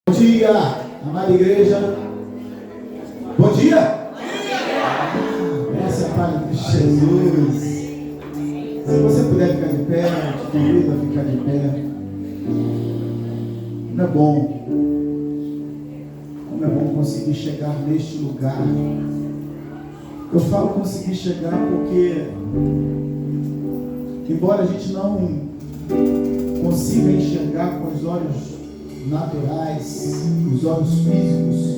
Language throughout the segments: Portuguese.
Bom dia, amada igreja. Bom dia. Essa é a paz de Jesus. Se você puder ficar de pé, te convido a ficar de pé. Como é bom. Como é bom conseguir chegar neste lugar. Eu falo conseguir chegar porque, embora a gente não consiga enxergar com os olhos naturais, os olhos físicos,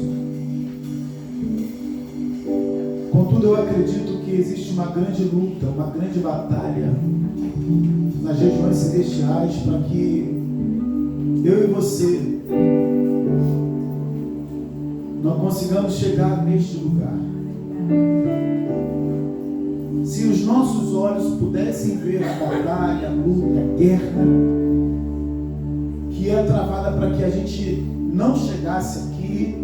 contudo eu acredito que existe uma grande luta, uma grande batalha nas regiões celestiais para que eu e você não consigamos chegar neste lugar. Se os nossos olhos pudessem ver a batalha, a luta, a guerra que é travada para que a gente não chegasse aqui,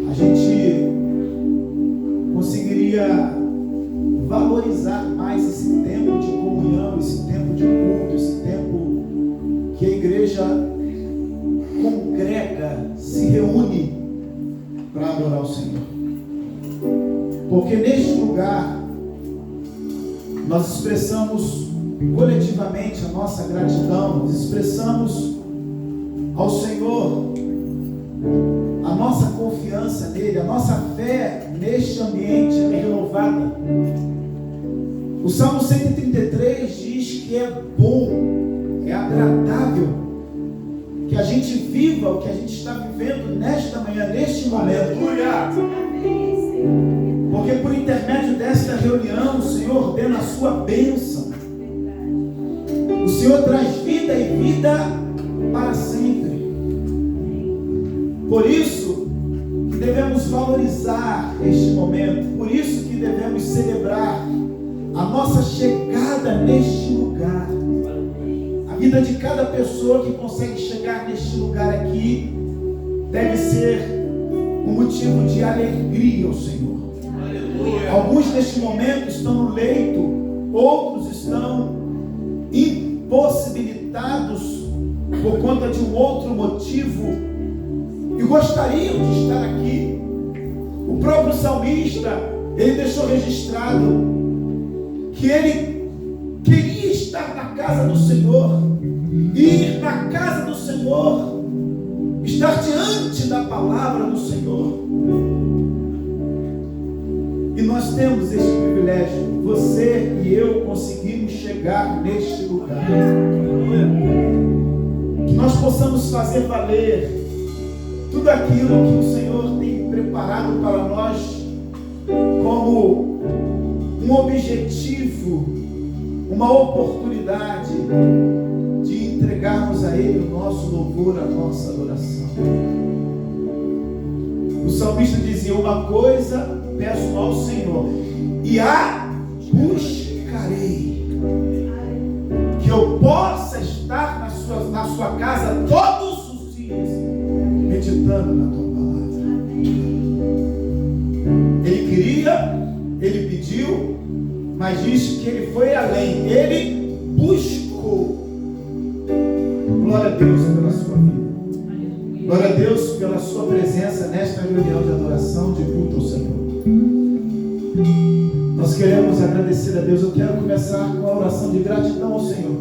a gente conseguiria valorizar mais esse tempo de comunhão, esse tempo de culto, esse tempo que a igreja congrega, se reúne para adorar o Senhor. Porque neste lugar nós expressamos coletivamente a nossa gratidão, nós expressamos ao Senhor a nossa confiança nele, a nossa fé neste ambiente é renovada. O Salmo 133 diz que é bom, é agradável que a gente viva o que a gente está vivendo nesta manhã, neste momento. Porque por intermédio desta reunião o Senhor ordena a sua bênção. O Senhor traz vida e vida para sempre. Por isso que devemos valorizar este momento. Por isso que devemos celebrar a nossa chegada neste lugar. A vida de cada pessoa que consegue chegar neste lugar aqui deve ser um motivo de alegria ao Senhor. Alguns neste momento estão no leito, outros estão impossibilitados por conta de um outro motivo e gostariam de estar aqui. O próprio salmista, ele deixou registrado que ele queria estar na casa do Senhor, ir na casa do Senhor, estar diante da palavra do Senhor. E nós temos esse privilégio, você e eu conseguimos chegar neste lugar. Que nós possamos fazer valer tudo aquilo que o Senhor tem preparado para nós como um objetivo, uma oportunidade de entregarmos a Ele o nosso louvor, a nossa adoração. O salmista dizia: uma coisa peço ao Senhor, e a buscarei, que eu possa estar na sua casa todos os dias, meditando na tua palavra. Ele queria, ele pediu, mas diz que ele foi além, ele buscou. Glória a Deus pela sua vida. Glória a Deus pela sua presença nesta reunião de adoração, de culto ao Senhor. Nós queremos agradecer a Deus. Eu quero começar com a oração de gratidão ao Senhor.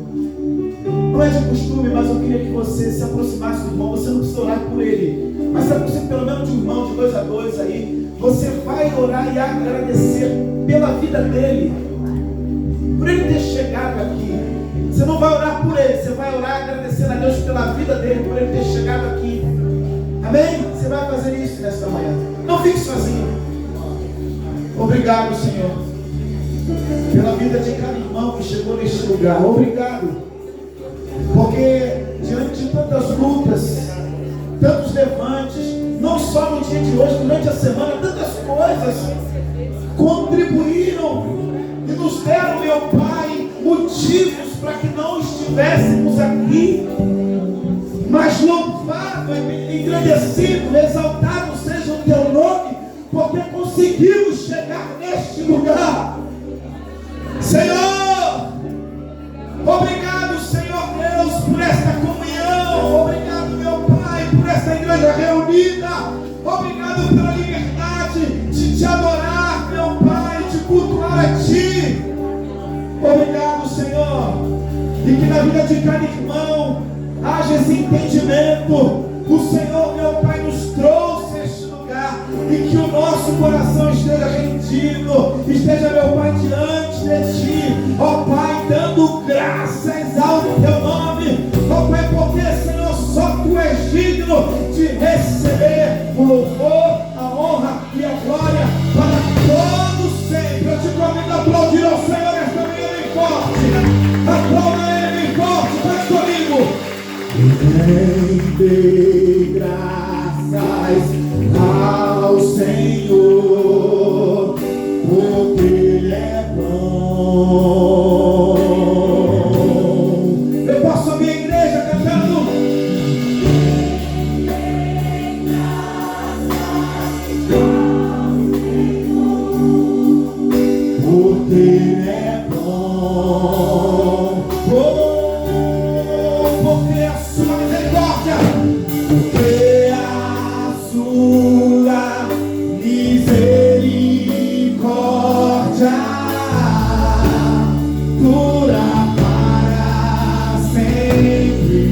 Não é de costume, mas eu queria que você se aproximasse do irmão. Você não precisa orar por ele, mas se aproxime pelo menos de um irmão, de 2 a 2 aí. Você vai orar e agradecer pela vida dele, por ele ter chegado aqui. Você não vai orar por ele, você vai orar agradecendo a Deus pela vida dele, por ele ter chegado aqui. Amém? Você vai fazer isso nesta manhã. Não fique sozinho. Obrigado, Senhor, pela vida de cada irmão que chegou neste lugar. Obrigado, porque diante de tantas lutas, tantos levantes, não só no dia de hoje, durante a semana, tantas coisas contribuíram e nos deram, meu Pai, motivos para que não estivéssemos aqui. Mas louvado, engrandecido, exaltado seja o teu nome, porque conseguimos chegar neste lugar. Senhor, obrigado, Senhor Deus, por esta comunhão. Obrigado, meu Pai, por esta esta igreja reunida. Obrigado pela liberdade de te adorar, meu Pai, de cultuar a Ti. Obrigado, Senhor. E que na vida de cada irmão haja esse entendimento. O Senhor, meu Pai, nos trouxe a este lugar. E que o nosso coração esteja rendido. Esteja, meu Pai, diante de Ti. Ó Pai, dando graças ao Teu nome. Ó Pai, porque, Senhor, só Tu és digno de receber o louvor, a honra e a glória para todos sempre. Eu te convido a aplaudir ao Senhor esta manhã bem forte. Aplauda Ele bem forte, faz comigo. Rende graças ao Senhor, porque Ele é bom. Eu posso ouvir a igreja cantando. Porque Ele é bom. Porque a sua misericórdia. Porque a sua misericórdia dura para sempre.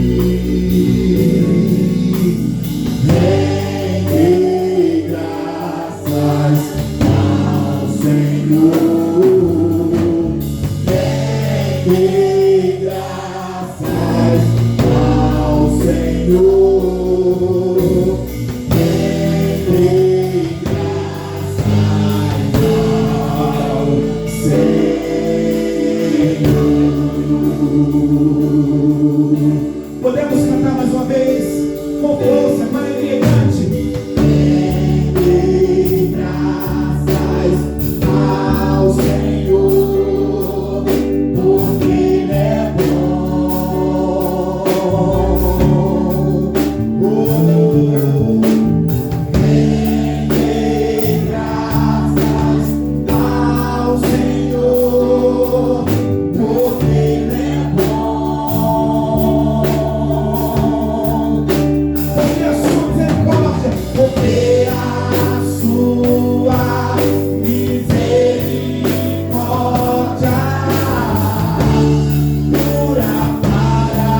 Rende graças ao Senhor. Rende graças ao Senhor. Rende graças ao Senhor. Podemos cantar mais uma vez com força, com alegria, cante. Rende graças ao Senhor, porque Ele é bom. Rende graças ao Senhor, porque Ele é bom. Porque a sua misericórdia, porque a sua misericórdia dura para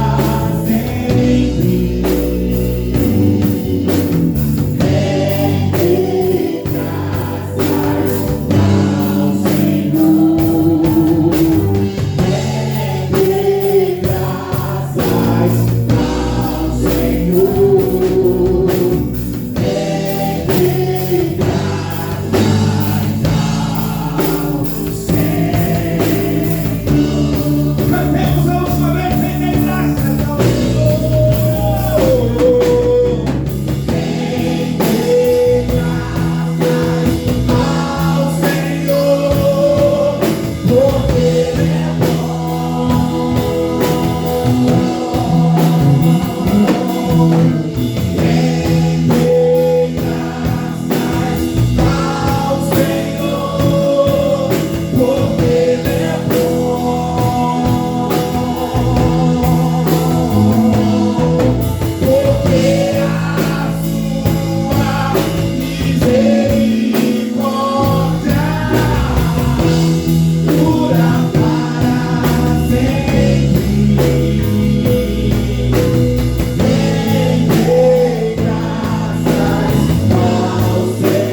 sempre. Rende graças ao Senhor. Rende graças ao Senhor. Rende cantemos a última vez, rende graças ao Senhor. Rende graças ao Senhor, porque Ele é bom. Rende graças ao Senhor, porque Ele é bom. Porque a sua misericórdia dura para sempre. Rende graças ao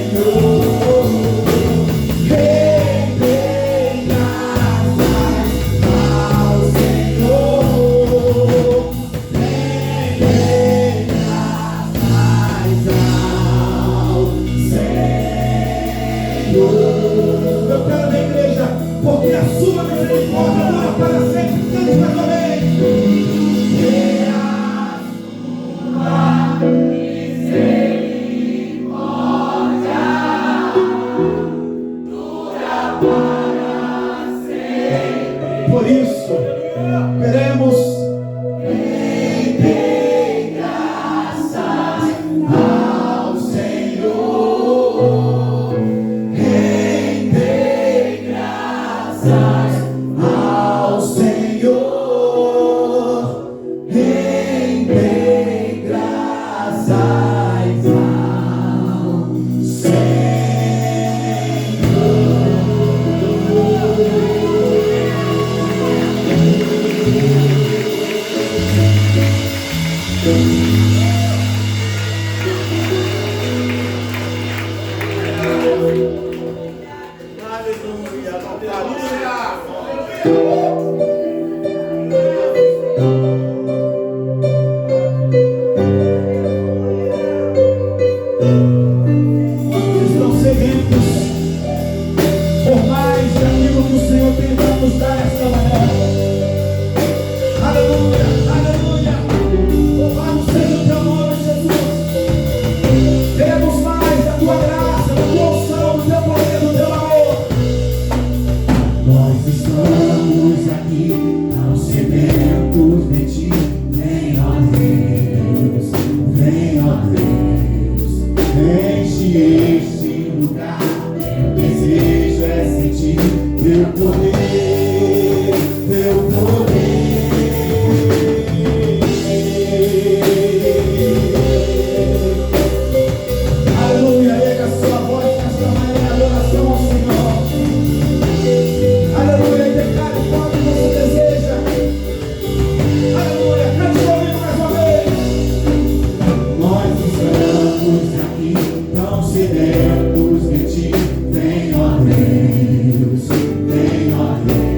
Senhor. Rende graças ao Senhor. Rende graças ao Senhor. Eu quero da igreja, porque a sua misericórdia dura para sempre. Cante mais uma vez. Por isso, queremos render graças ao Senhor. Render graças ao Senhor. Render graças ti, teu poder, teu poder. Aleluia, erga sua voz nesta manhã, adoração ao Senhor. Aleluia, declare quanto você deseja. Aleluia, cante comigo mais uma vez. Nós estamos aqui, tão sedentos de ti. Vem, ó Deus, vem, ó Deus.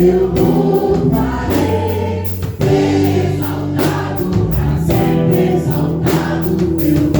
eu louvarei, exaltado, pra sempre exaltado, eu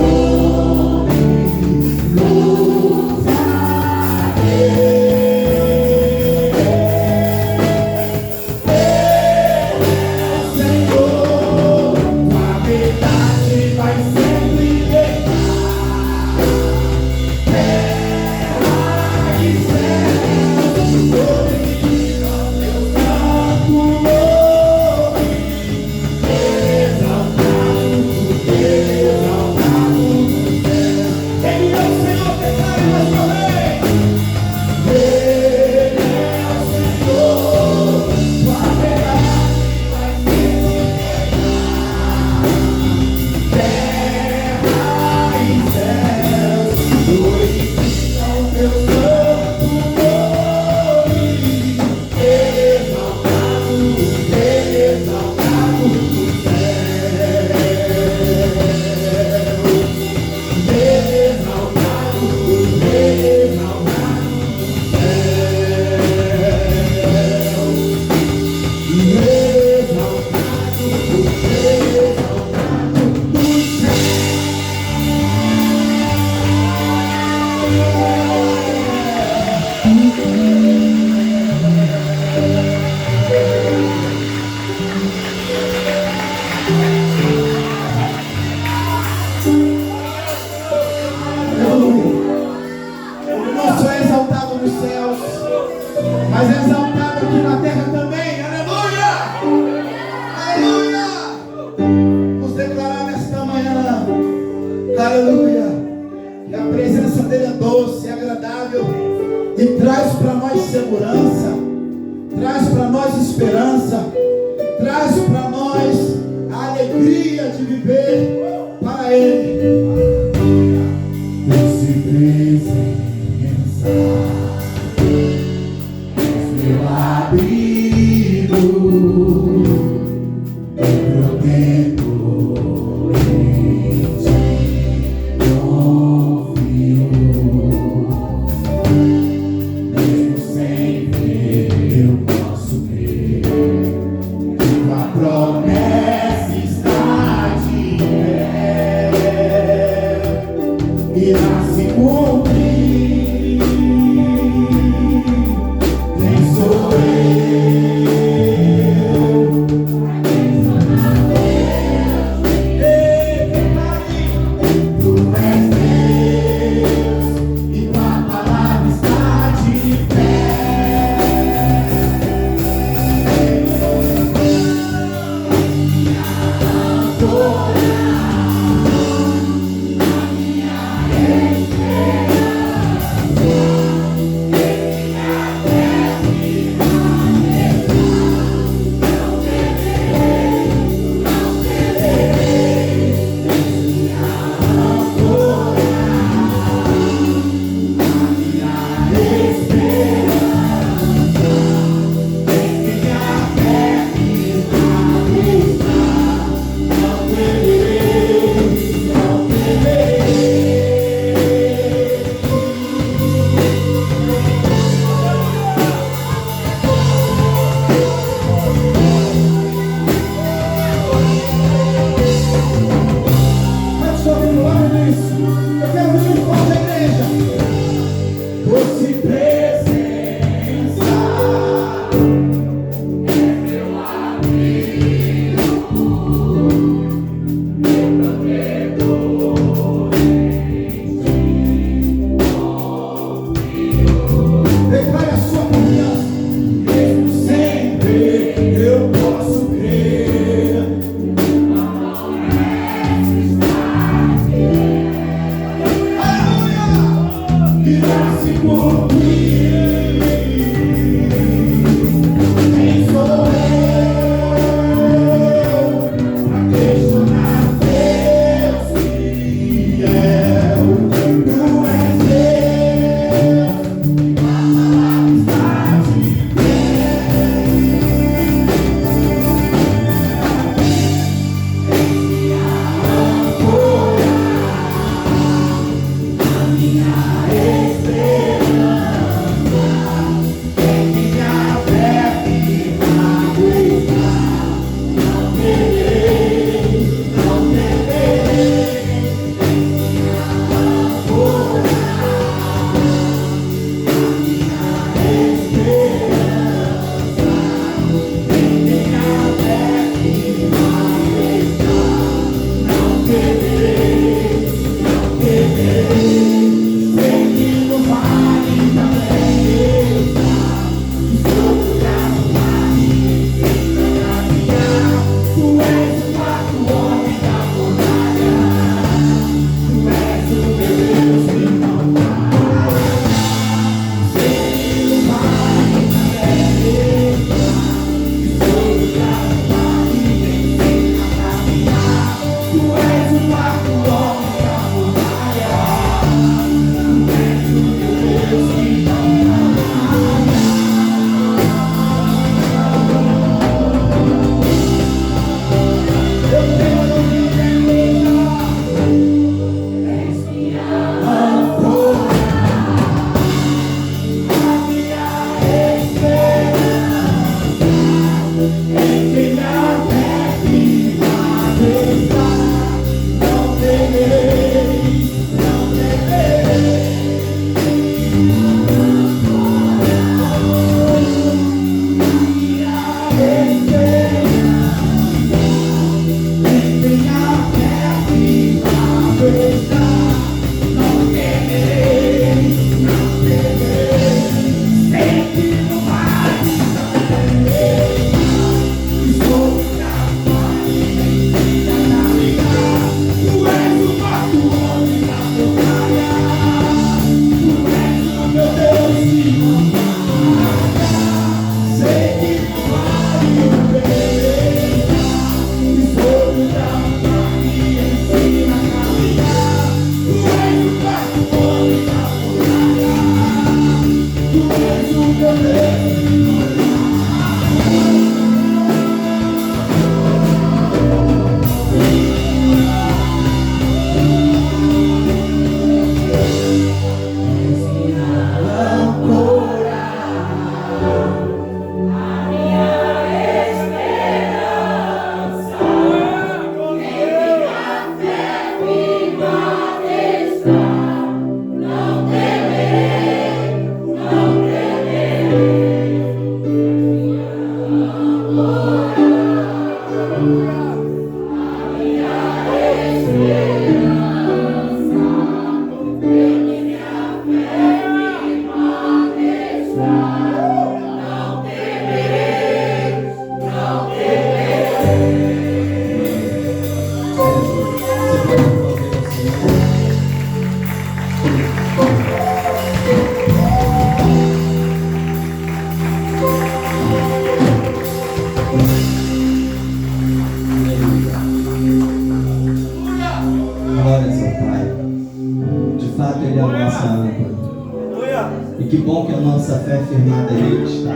Que bom que a nossa fé firmada nele está.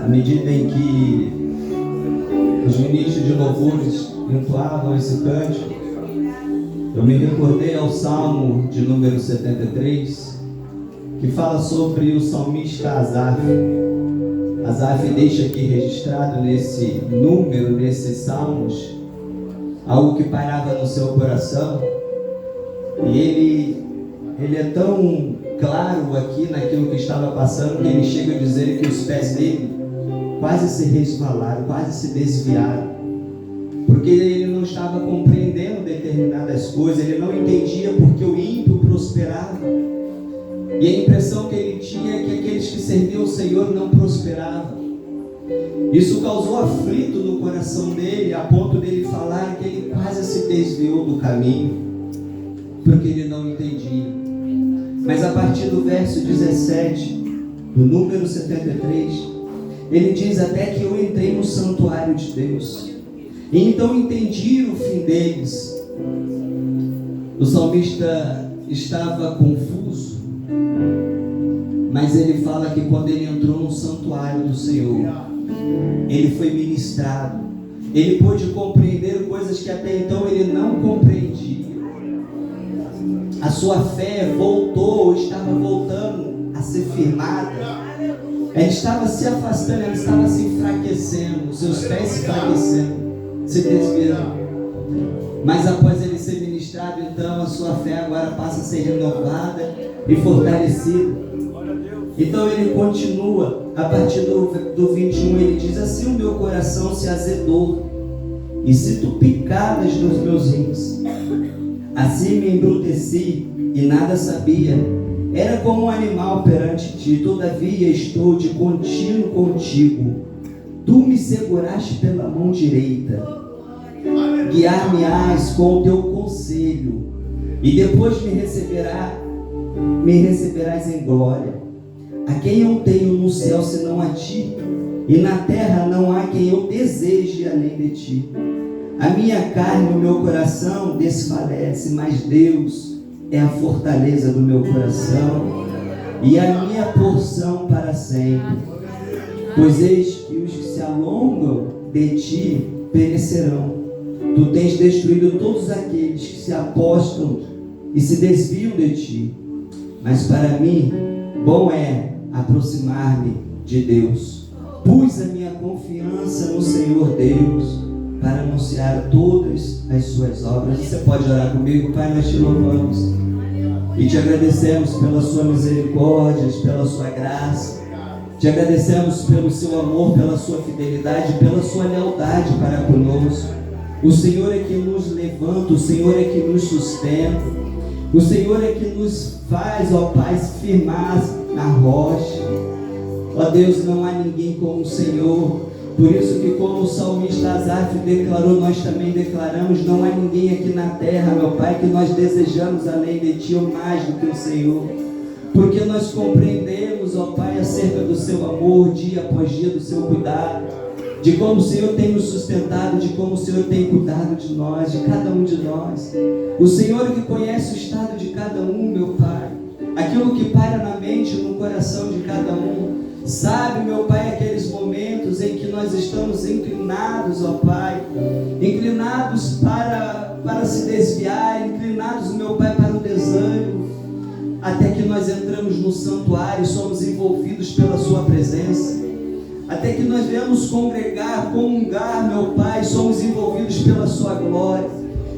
À medida em que os ministros de louvores entoavam esse cântico, eu me recordei ao Salmo de número 73, que fala sobre o salmista Asaf. Asaf deixa aqui registrado nesse número, nesses salmos, algo que pairava no seu coração, e ele é tão claro aqui naquilo que estava passando, que ele chega a dizer que os pés dele quase se resvalaram, quase se desviaram, porque ele não estava compreendendo determinadas coisas, ele não entendia porque o ímpio prosperava, e a impressão que ele tinha é que aqueles que serviam o Senhor não prosperavam. Isso causou aflito no coração dele, a ponto dele falar que ele quase se desviou do caminho, porque ele não entendia. Mas a partir do verso 17, do número 73, ele diz: até que eu entrei no santuário de Deus, e então entendi o fim deles. O salmista estava confuso, mas ele fala que quando ele entrou no santuário do Senhor, ele foi ministrado, ele pôde compreender coisas que até então ele não compreendia. A sua fé voltou, estava voltando a ser firmada. Ela estava se afastando, ela estava se enfraquecendo, os seus pés se enfraquecendo, se desviando. Mas após ele ser ministrado, então a sua fé agora passa a ser renovada e fortalecida. Então ele continua, a partir do 21, ele diz assim: o meu coração se azedou, e sinto picadas nos meus rins. Assim me embruteci e nada sabia. Era como um animal perante ti, todavia estou de contínuo contigo. Tu me seguraste pela mão direita. Guiar-me-ás com o teu conselho, e depois me receberás em glória. A quem eu tenho no céu senão a ti, e na terra não há quem eu deseje além de ti. A minha carne e o meu coração desfalece, mas Deus é a fortaleza do meu coração e a minha porção para sempre. Pois eis que os que se alongam de ti perecerão. Tu tens destruído todos aqueles que se apostam e se desviam de ti. Mas para mim, bom é aproximar-me de Deus. Pus a minha confiança no Senhor Deus para anunciar todas as suas obras. Você pode orar comigo? Pai, nós te louvamos e te agradecemos pela sua misericórdia, pela sua graça. Te agradecemos pelo seu amor, pela sua fidelidade, pela sua lealdade para conosco. O Senhor é que nos levanta, o Senhor é que nos sustenta, o Senhor é que nos faz, ó Pai, se firmar na rocha. Ó Deus, não há ninguém como o Senhor. Por isso que, como o salmista Asaf declarou, nós também declaramos: não há ninguém aqui na terra, meu Pai, que nós desejamos além de Ti ou mais do que o Senhor. Porque nós compreendemos, ó Pai, acerca do Seu amor, dia após dia, do Seu cuidado, de como o Senhor tem nos sustentado, de como o Senhor tem cuidado de nós, de cada um de nós. O Senhor que conhece o estado de cada um, meu Pai, aquilo que paira na mente, no coração de cada um. Sabe, meu Pai, aqueles momentos em que nós estamos inclinados, ó Pai, inclinados para se desviar, inclinados, meu Pai, para o desânimo, até que nós entramos no santuário e somos envolvidos pela Sua presença, até que nós viemos congregar, comungar, meu Pai, somos envolvidos pela Sua glória,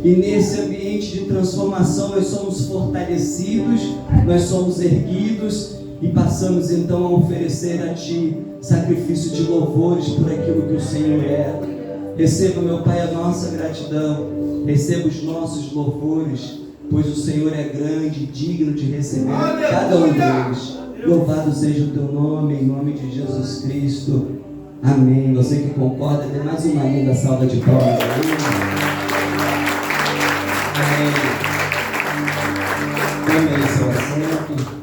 e nesse ambiente de transformação nós somos fortalecidos, nós somos erguidos, e passamos então a oferecer a Ti sacrifício de louvores por aquilo que o Senhor é. Receba, meu Pai, a nossa gratidão, receba os nossos louvores, pois o Senhor é grande e digno de receber cada um deles. Louvado seja o teu nome, em nome de Jesus Cristo. Amém. Você que concorda, dê mais uma linda salva de palmas aí. Amém. Tome aí seu assento.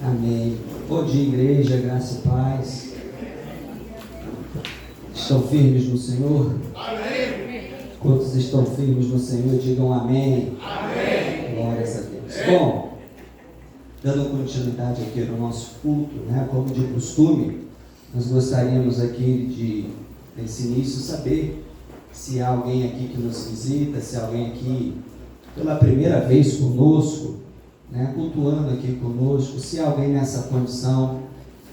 Amém. Bom dia, igreja, graça e paz. Estão firmes no Senhor? Amém. Quantos estão firmes no Senhor, digam amém. Amém. Glórias a Deus. Bom, dando continuidade aqui no nosso culto, né, como de costume, nós gostaríamos aqui de, nesse início, saber se há alguém aqui que nos visita, se há alguém aqui pela primeira vez conosco, né, cultuando aqui conosco, se há alguém nessa condição,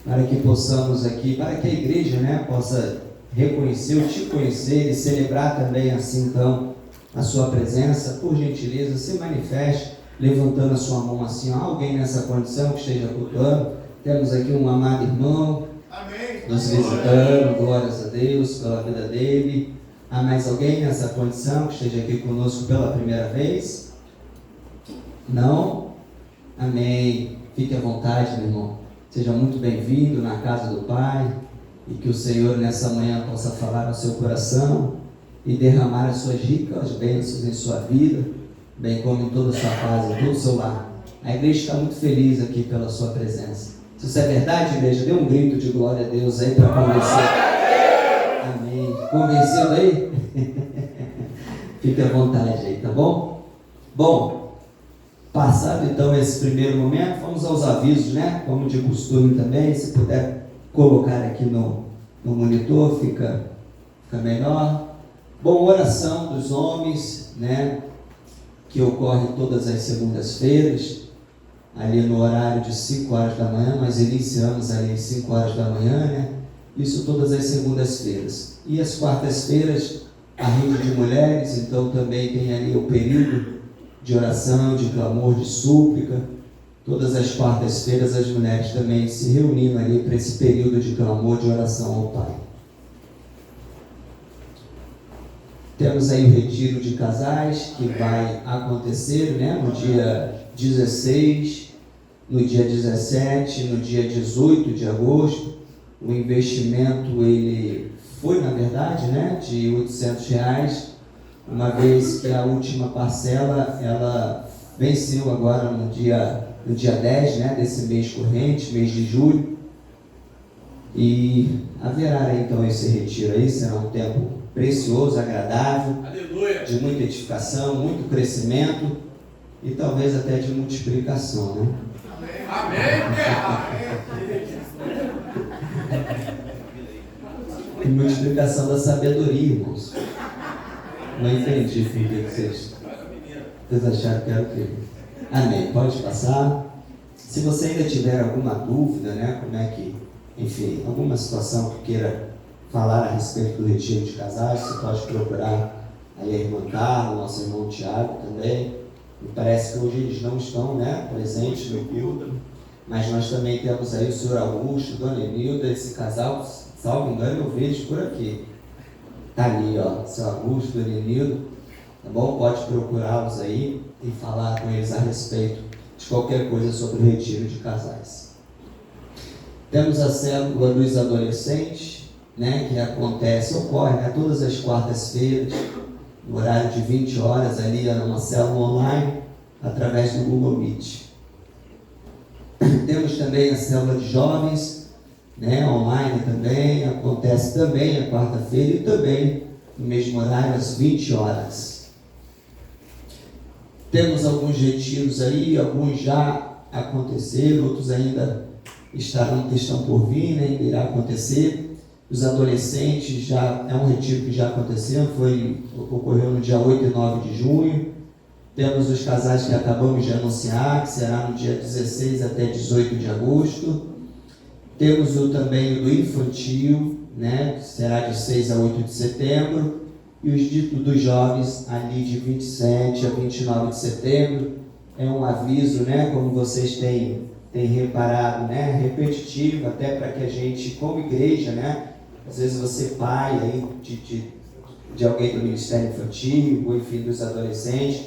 para que possamos aqui, para que a igreja, né, possa reconhecer ou te conhecer e celebrar também assim então a sua presença. Por gentileza, se manifeste levantando a sua mão assim. Há alguém nessa condição que esteja cultuando? Temos aqui um amado irmão nos visitando, glórias a Deus pela vida dele. Há mais alguém nessa condição que esteja aqui conosco pela primeira vez? Não? Amém. Fique à vontade, meu irmão. Seja muito bem-vindo na casa do Pai. E que o Senhor nessa manhã possa falar no seu coração e derramar as suas ricas bênçãos em sua vida, bem como em toda a sua casa, em todo o seu lar. A igreja está muito feliz aqui pela sua presença. Se isso é verdade, igreja, dê um grito de glória a Deus aí para convencer. Amém. Convencido aí? Fique à vontade aí, tá bom? Bom, passado então esse primeiro momento, vamos aos avisos, né? Como de costume também, se puder colocar aqui no monitor, fica melhor. Bom, oração dos homens, né, que ocorre todas as segundas-feiras, ali no horário de 5 horas da manhã, nós iniciamos ali às 5 horas da manhã, né, isso todas as segundas-feiras. E as quartas-feiras, a rede de mulheres, então também tem ali o período de oração, de clamor, de súplica. Todas as quartas-feiras as mulheres também se reunindo ali para esse período de clamor, de oração ao Pai. Temos aí o retiro de casais que vai acontecer, né, no dia 16, no dia 17, no dia 18 de agosto. O investimento ele foi, na verdade, né, de R$800, uma vez que a última parcela ela venceu agora no dia 10, né, desse mês corrente, mês de julho, e haverá então esse retiro aí, será um tempo precioso, agradável, aleluia, de muita edificação, muito crescimento e talvez até de multiplicação, né? Amém! E multiplicação da sabedoria, irmãos. Não entendi o que vocês acharam que era o quê? Amém. Pode passar. Se você ainda tiver alguma dúvida, né, como é que, enfim, alguma situação que queira falar a respeito do retiro de casais, você pode procurar aí a irmã Carla, nosso irmão Tiago também. Me parece que hoje eles não estão, né, presentes no culto, mas nós também temos aí o senhor Augusto, Dona Emilda, esse casal, salvo engano, eu vejo por aqui. Tá ali, ó, seu Augusto, Dona Emilda. Tá bom? Pode procurá-los aí e falar com eles a respeito de qualquer coisa sobre o retiro de casais. Temos a célula dos adolescentes, né, que ocorre, né, todas as quartas-feiras, no horário de 20 horas, ali numa célula online, através do Google Meet. Temos também a célula de jovens, né, online também, acontece também a quarta-feira e também no mesmo horário, às 20 horas. Temos alguns retiros aí, alguns já aconteceram, outros ainda estão por vir, né, ainda irá acontecer. Os adolescentes já é um retiro que já aconteceu, ocorreu no dia 8 e 9 de junho. Temos os casais que acabamos de anunciar, que será no dia 16 até 18 de agosto. Temos também o do infantil, né, que será de 6 a 8 de setembro. E os ditos dos jovens ali de 27 a 29 de setembro. É um aviso, né, como vocês têm reparado, né, repetitivo, até para que a gente, como igreja, né, às vezes você pai aí de alguém do Ministério Infantil, ou enfim, dos adolescentes,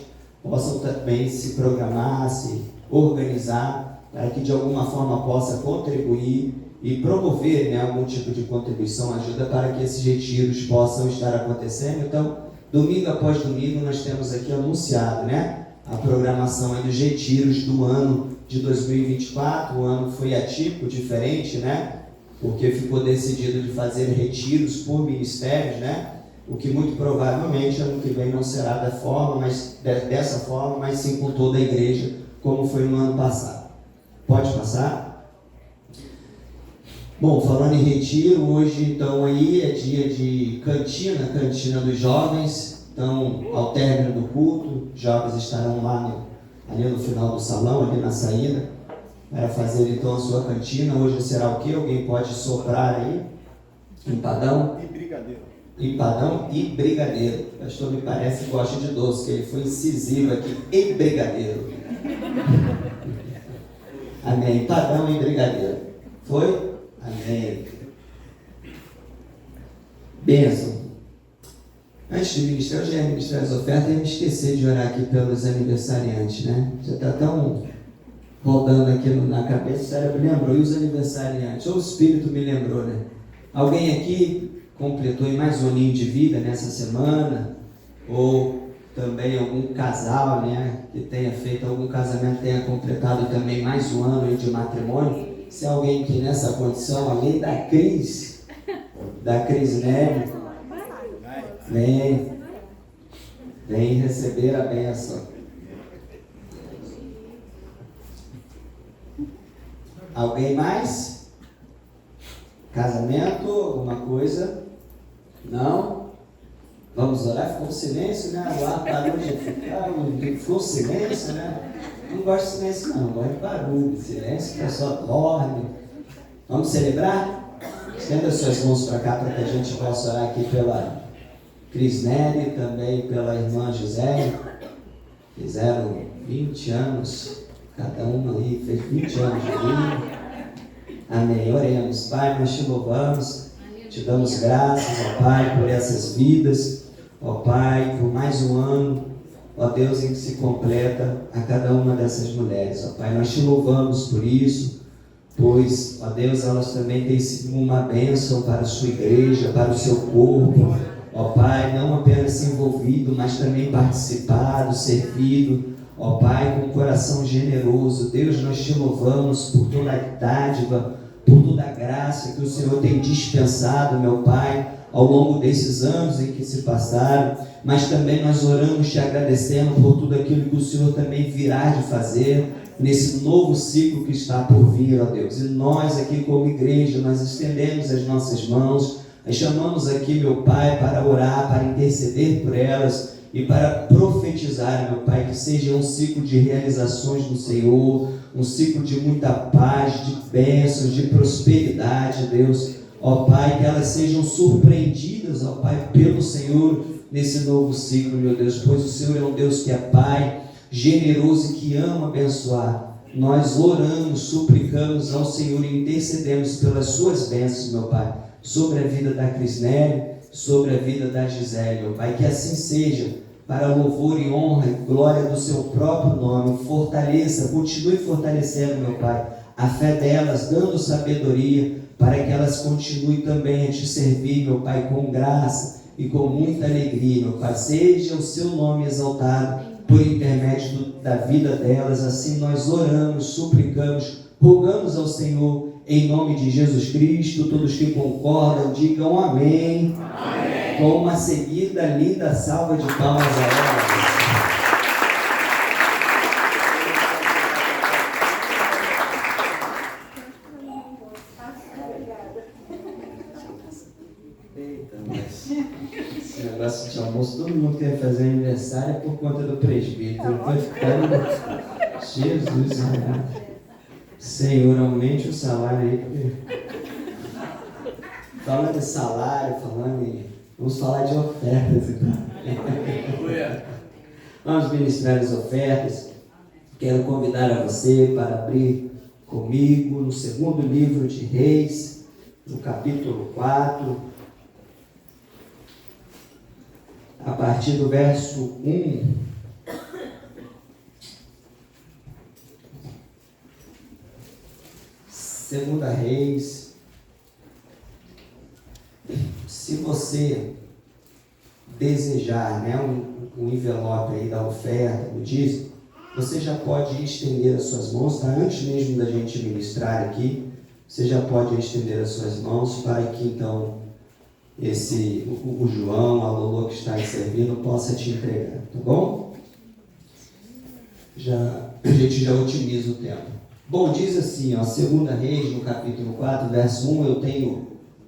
possam também se programar, se organizar, para que de alguma forma possa contribuir e promover, né, algum tipo de contribuição, ajuda para que esses retiros possam estar acontecendo. Então, domingo após domingo, nós temos aqui anunciado, né, a programação aí dos retiros do ano de 2024. O ano foi atípico, diferente, né, porque ficou decidido de fazer retiros por ministérios, né, o que muito provavelmente ano que vem não será dessa forma, mas sim com toda a igreja, como foi no ano passado. Pode passar? Bom, falando em retiro, hoje então aí é dia de cantina dos jovens. Então, ao término do culto, os jovens estarão lá ali no final do salão, ali na saída, para fazer então a sua cantina. Hoje será o quê? Alguém pode soprar aí? Empadão? E brigadeiro. Empadão e brigadeiro. O pastor me parece que gosta de doce, que ele foi incisivo aqui. E brigadeiro. Amém. Empadão e brigadeiro. Foi? Amém. Bênção. Antes de ministrar, eu já ia ministrar as ofertas e ia me esquecer de orar aqui pelos aniversariantes, né? Já está tão rodando aqui na cabeça, o cérebro lembrou. E os aniversariantes? Ou o Espírito me lembrou, né? Alguém aqui completou em mais um aninho de vida nessa semana? Ou também algum casal, né, que tenha feito algum casamento, tenha completado também mais um ano de matrimônio? Se alguém que nessa condição, além da Cris Nery, vem receber a bênção. Alguém mais? Casamento, alguma coisa? Não? Vamos orar? Ficou um silêncio, né? Lá parou de ficar, ficou um silêncio, né? Não gosto de silêncio não, gosto de barulho, silêncio, a pessoa dorme. Vamos celebrar? Estenda suas mãos para cá para que a gente possa orar aqui pela Cris Nery, também pela irmã Gisele. Fizeram 20 anos, cada uma aí fez 20 anos de vida. Amém. Oremos. Pai, nós te louvamos, te damos graças, ó Pai, por essas vidas, ó Pai, por mais um ano, ó Deus, em que se completa a cada uma dessas mulheres, ó Pai. Nós te louvamos por isso, pois, ó Deus, elas também têm sido uma bênção para a sua igreja, para o seu corpo, ó Pai, não apenas se envolvido, mas também participado, servido, ó Pai, com um coração generoso. Deus, nós te louvamos por toda a dádiva, por toda a graça que o Senhor tem dispensado, meu Pai, ao longo desses anos em que se passaram, mas também nós oramos te agradecendo por tudo aquilo que o Senhor também virá de fazer nesse novo ciclo que está por vir, ó Deus. E nós aqui como igreja, nós estendemos as nossas mãos, nós chamamos aqui, meu Pai, para orar, para interceder por elas e para profetizar, meu Pai, que seja um ciclo de realizações no Senhor, um ciclo de muita paz, de bênçãos, de prosperidade, Deus. Ó Pai, que elas sejam surpreendidas, ó Pai, pelo Senhor nesse novo ciclo, meu Deus, pois o Senhor é um Deus que é Pai, generoso e que ama abençoar. Nós oramos, suplicamos ao Senhor e intercedemos pelas suas bênçãos, meu Pai, sobre a vida da Cris Nery, sobre a vida da Gisele, meu Pai, que assim seja, para louvor e honra e glória do seu próprio nome. Fortaleça, continue fortalecendo, meu Pai, a fé delas, dando sabedoria, para que elas continuem também a te servir, meu Pai, com graça e com muita alegria, meu Pai. Seja o seu nome exaltado por intermédio da vida delas. Assim nós oramos, suplicamos, rogamos ao Senhor, em nome de Jesus Cristo. Todos que concordam, digam amém. Amém. Com uma seguida linda salva de palmas a elas. Eita, mas esse negócio de almoço, todo mundo quer fazer aniversário por conta do presbítero. Vai ficando Jesus, né? Senhor, aumente o salário aí, porque falando de salário, vamos falar de ofertas, então. Vamos ministrar as ofertas. Quero convidar a você para abrir comigo no segundo livro de Reis, no capítulo 4, a partir do verso 1. Segunda Reis. Se você desejar, né, um envelope aí da oferta, do dízimo, você já pode estender as suas mãos, tá? Antes mesmo da gente ministrar aqui, você já pode estender as suas mãos para que então o João, a Lolo que está aí servindo, possa te entregar, tá bom? A gente já otimiza o tempo. Bom, diz assim, ó, 2 Reis, no capítulo 4, verso 1, eu tenho,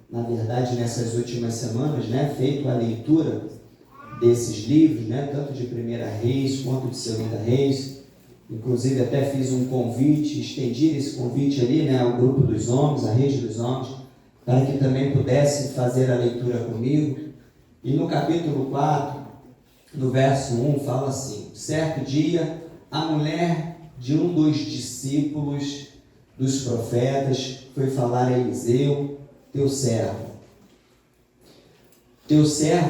na verdade, nessas últimas semanas, né, feito a leitura desses livros, né, tanto de 1 Reis quanto de 2 Reis. Inclusive até fiz um convite, estendi esse convite ali, né, ao grupo dos homens, à rede dos homens, para que também pudesse fazer a leitura comigo. E no capítulo 4, no verso 1, fala assim: certo dia, a mulher de um dos discípulos dos profetas foi falar a Eliseu, teu servo,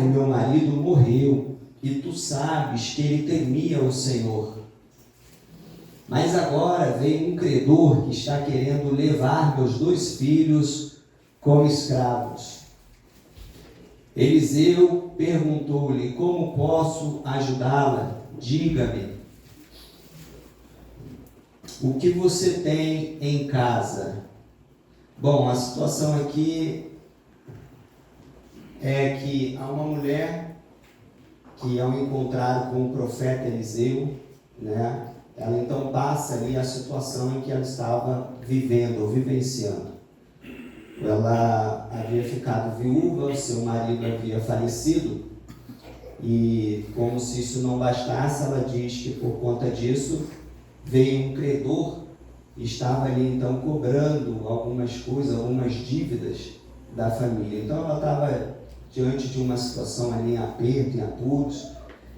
meu marido, morreu, e tu sabes que ele temia o Senhor. Mas agora veio um credor que está querendo levar meus 2 filhos como escravos. Eliseu perguntou-lhe: como posso ajudá-la? Diga-me, o que você tem em casa? Bom, a situação aqui é que há uma mulher que, ao encontrar com o profeta Eliseu, né, ela então passa ali a situação em que ela estava vivendo ou vivenciando. Ela havia ficado viúva, o seu marido havia falecido, e como se isso não bastasse, ela diz que por conta disso veio um credor e estava ali então cobrando algumas coisas, algumas dívidas da família. Então ela estava diante de uma situação ali em aperto, em apuros,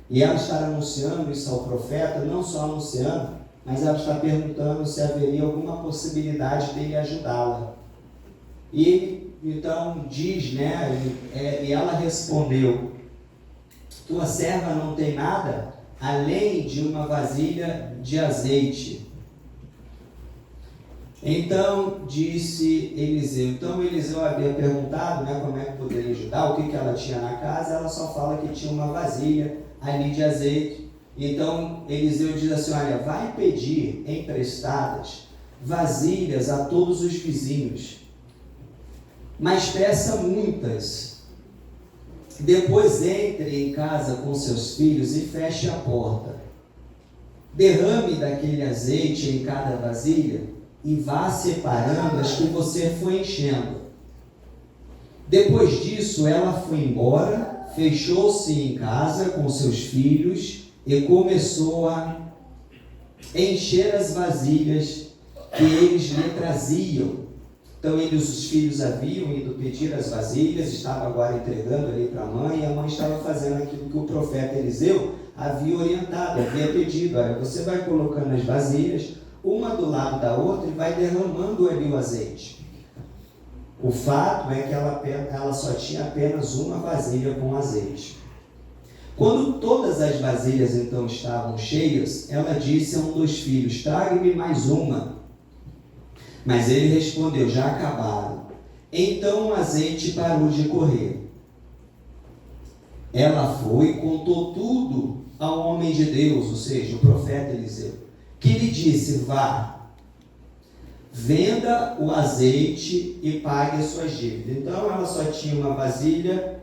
e ela está anunciando isso ao profeta, não só anunciando, mas ela está perguntando se haveria alguma possibilidade dele ajudá-la. E ele então diz, né, e ela respondeu: tua serva não tem nada além de uma vasilha de azeite. Então disse Eliseu. Então Eliseu havia perguntado, né, como é que poderia ajudar, o que ela tinha na casa. Ela só fala que tinha uma vasilha ali de azeite. Então Eliseu diz assim: olha, vai pedir emprestadas vasilhas a todos os vizinhos, mas peça muitas. Depois entre em casa com seus filhos e feche a porta. Derrame daquele azeite em cada vasilha e vá separando as que você foi enchendo. Depois disso, ela foi embora, fechou-se em casa com seus filhos e começou a encher as vasilhas que eles lhe traziam. Então os filhos haviam ido pedir as vasilhas, estavam agora entregando ali para a mãe, e a mãe estava fazendo aquilo que o profeta Eliseu havia orientado, havia pedido: olha, você vai colocando as vasilhas, uma do lado da outra, e vai derramando ali o azeite. O fato é que ela só tinha apenas uma vasilha com azeite. Quando todas as vasilhas então estavam cheias, ela disse a um dos filhos: traga-me mais uma. Mas ele respondeu: já acabaram. Então o azeite parou de correr. Ela foi e contou tudo ao homem de Deus, ou seja, o profeta Eliseu, que lhe disse: vá, venda o azeite e pague as suas dívidas. Então ela só tinha uma vasilha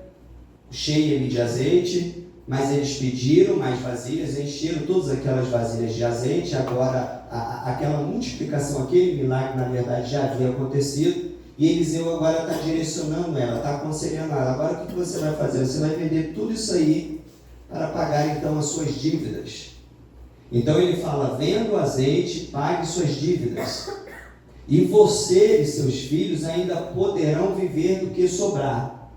cheia de azeite, mas eles pediram mais vasilhas, encheram todas aquelas vasilhas de azeite. Agora aquela multiplicação, aquele milagre, na verdade, já havia acontecido, e Eliseu agora está direcionando ela, está aconselhando ela: agora o que você vai fazer? Você vai vender tudo isso aí para pagar então as suas dívidas. Então ele fala: venda o azeite, pague suas dívidas, e você e seus filhos ainda poderão viver do que sobrar.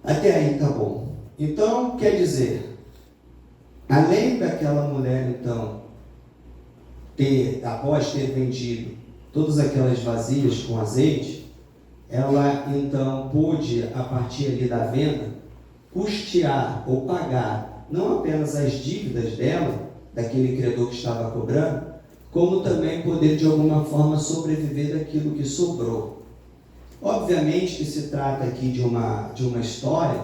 Até aí tá bom. Então, quer dizer, além daquela mulher então após ter vendido todas aquelas vasilhas com azeite, ela então pôde, a partir ali da venda, custear ou pagar não apenas as dívidas dela, daquele credor que estava cobrando, como também poder de alguma forma sobreviver daquilo que sobrou. Obviamente que se trata aqui de uma história,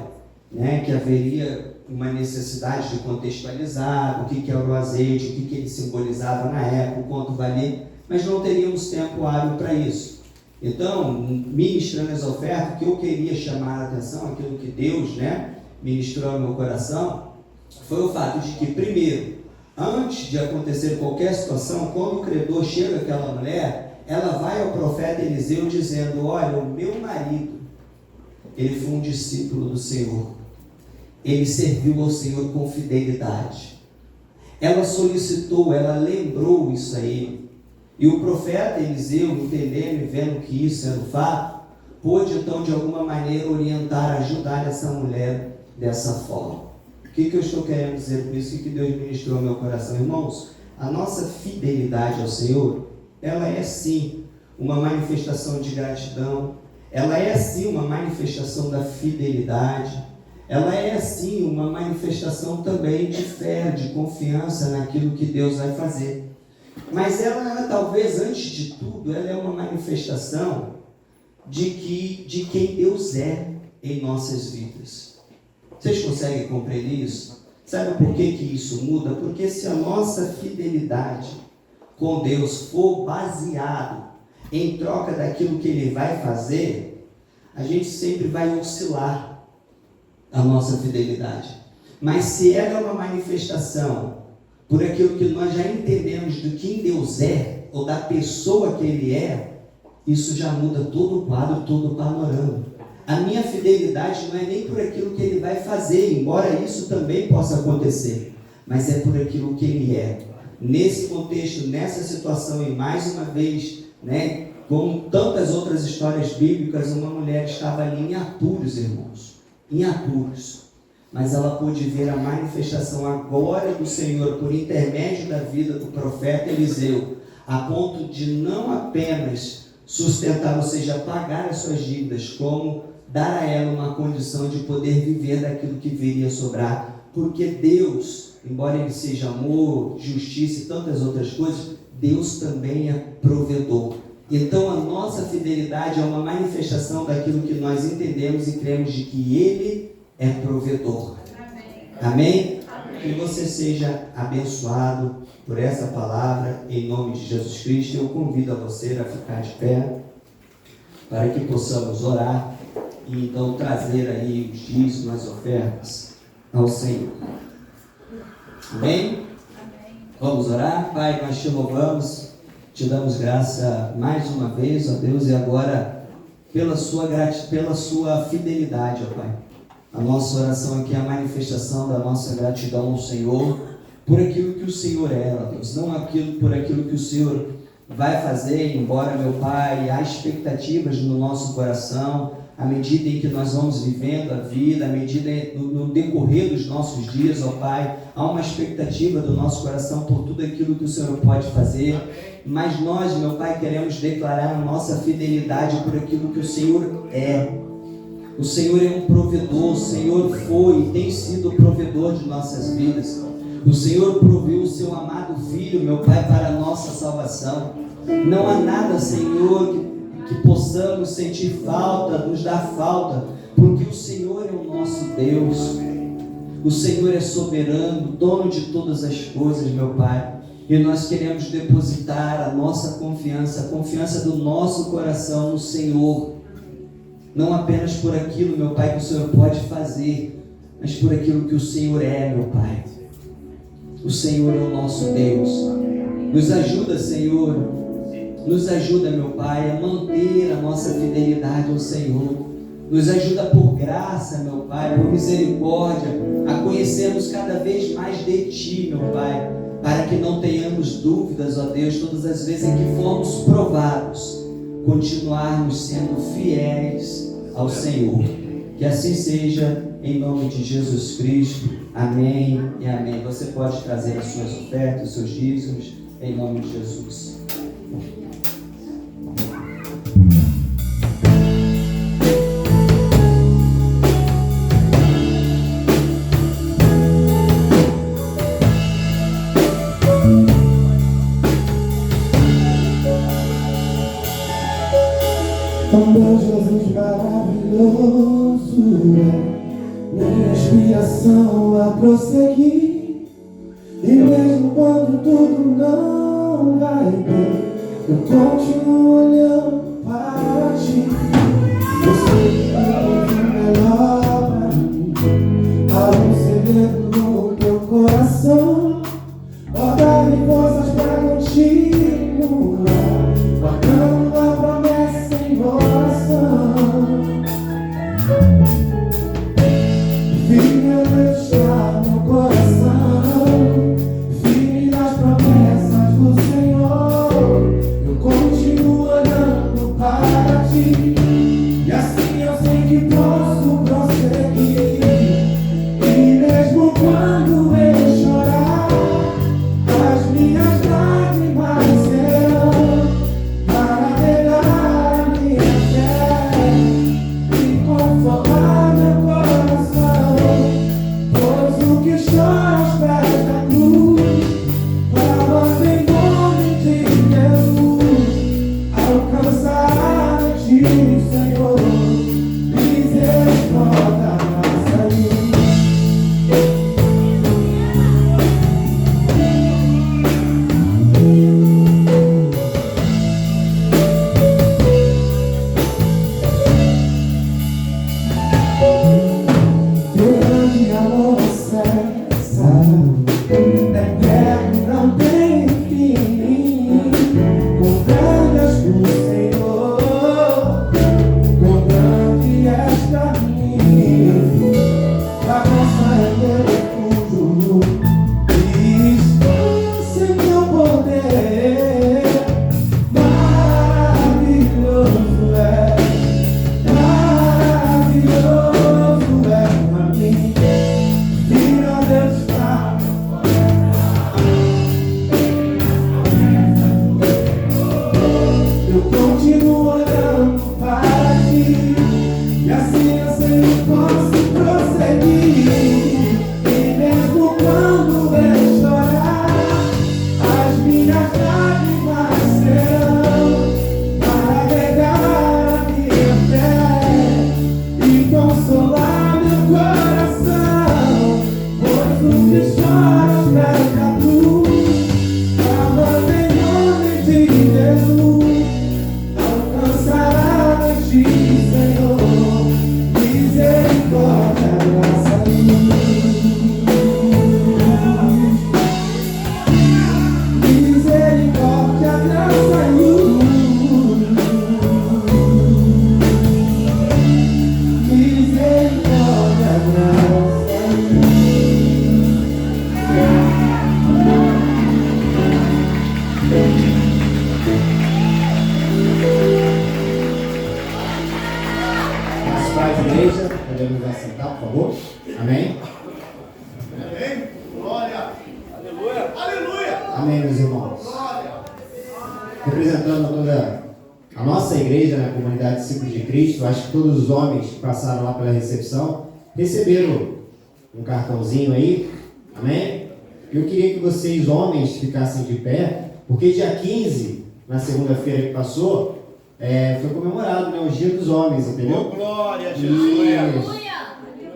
né, que haveria uma necessidade de contextualizar o que era o azeite, o que ele simbolizava na época, o quanto valia, mas não teríamos tempo hábil para isso. Então, ministrando as ofertas, o que eu queria chamar a atenção, aquilo que Deus, né, ministrou no meu coração, foi o fato de que, primeiro, antes de acontecer qualquer situação, quando o credor chega àquela mulher, ela vai ao profeta Eliseu dizendo: olha, o meu marido, ele foi um discípulo do Senhor, ele serviu ao Senhor com fidelidade. Ela solicitou, ela lembrou isso aí. E o profeta Eliseu, entendendo e vendo que isso era o fato, pôde então de alguma maneira orientar, ajudar essa mulher dessa forma. O que eu estou querendo dizer com isso? O que Deus ministrou ao meu coração? Irmãos, a nossa fidelidade ao Senhor, ela é sim uma manifestação de gratidão, ela é sim uma manifestação da fidelidade, ela é sim uma manifestação também de fé, de confiança naquilo que Deus vai fazer. Mas ela, talvez, antes de tudo, ela é uma manifestação de quem Deus é em nossas vidas. Vocês conseguem compreender isso? Sabe por que isso muda? Porque se a nossa fidelidade com Deus for baseado em troca daquilo que Ele vai fazer, a gente sempre vai oscilar a nossa fidelidade. Mas se ela é uma manifestação por aquilo que nós já entendemos de quem Deus é, ou da pessoa que Ele é, isso já muda todo o quadro, todo o panorama. A minha fidelidade não é nem por aquilo que Ele vai fazer, embora isso também possa acontecer, mas é por aquilo que Ele é. Nesse contexto, nessa situação, e mais uma vez, né, como tantas outras histórias bíblicas, uma mulher estava ali em apuros, irmãos, em apuros. Mas ela pôde ver a manifestação agora do Senhor por intermédio da vida do profeta Eliseu, a ponto de não apenas sustentar, ou seja, pagar as suas dívidas, como dar a ela uma condição de poder viver daquilo que viria a sobrar, porque Deus, embora Ele seja amor, justiça e tantas outras coisas, Deus também é provedor. Então a nossa fidelidade é uma manifestação daquilo que nós entendemos e cremos de que Ele é provedor. Amém? Que você seja abençoado por essa palavra em nome de Jesus Cristo. Eu convido a você a ficar de pé para que possamos orar e então trazer aí os dízimos, as ofertas ao Senhor. Amém? Vamos orar? Pai, nós te louvamos, te damos graça mais uma vez, ó Deus, e agora pela sua fidelidade, ó Pai. A nossa oração aqui é a manifestação da nossa gratidão ao Senhor por aquilo que o Senhor é, ó Deus, não por aquilo que o Senhor vai fazer, embora, meu Pai, há expectativas no nosso coração, à medida em que nós vamos vivendo a vida, à medida no decorrer dos nossos dias, ó Pai, há uma expectativa do nosso coração por tudo aquilo que o Senhor pode fazer, mas nós, meu Pai, queremos declarar a nossa fidelidade por aquilo que o Senhor é. O Senhor é um provedor, o Senhor foi e tem sido o provedor de nossas vidas. O Senhor proveu o seu amado Filho, meu Pai, para a nossa salvação. Não há nada, Senhor, que possamos sentir falta, nos dar falta, porque o Senhor é o nosso Deus. O Senhor é soberano, dono de todas as coisas, meu Pai. E nós queremos depositar a nossa confiança, a confiança do nosso coração no Senhor. Não apenas por aquilo, meu Pai, que o Senhor pode fazer, mas por aquilo que o Senhor é, meu Pai. O Senhor é o nosso Deus. Nos ajuda, Senhor. Nos ajuda, meu Pai, a manter a nossa fidelidade ao Senhor. Nos ajuda por graça, meu Pai, por misericórdia, a conhecermos cada vez mais de Ti, meu Pai, para que não tenhamos dúvidas, ó Deus, todas as vezes em que formos provados, continuarmos sendo fiéis ao Senhor. Que assim seja, em nome de Jesus Cristo. Amém e amém. Você pode trazer as suas ofertas, os seus dízimos, em nome de Jesus. tudo não vai bem, eu continuo olhando para ti. Eu sei que é o melhor pra mim. Há um segredo no teu coração. Ó, dá-me forças pra continuar, guardando a promessa em oração. Firme eu deixar meu coração, firme nas promessas do Senhor. Eu continuo olhando para ti, e assim eu sei que posso prosseguir. E mesmo quando eu chorar, as minhas lágrimas serão para regar a minha fé e consolar meu coração. Pois o que chora aos pés da cruz, clama em nome de Jesus, alcançará de ti, Senhor, misericórdia, graça e luz. Grande amor cessa, eterno não tem fim. Com grandes do Senhor, com grande és pra mim. A nossa é teu refúgio, descansa em teu poder. Maravilhoso é. Maravilhoso é pra mim, vira Deus está. Eu continuo olhando para ti, e assim eu sei que posso prosseguir. E mesmo quando eu chorar, as minhas lágrimas serão para regar a minha fé e consolar meu coração. Pois o que chora aos pés da cruz, clama em nome de Jesus, alcançará de ti, Senhor, misericórdia, graça e luz. Misericórdia, graça e luz. Misericórdia, graça e As paz, igreja, podemos nos assentar, por favor? Amém? Amém? Glória! Aleluia! Aleluia! Amém, meus irmãos. Representando toda a nossa igreja, na comunidade Discípulos de Cristo, acho que todos os homens que passaram lá pela recepção receberam um cartãozinho aí, amém? Eu queria que vocês, homens, ficassem de pé, porque dia 15, na segunda-feira que passou, foi comemorado, né, o Dia dos Homens, entendeu? Glória a E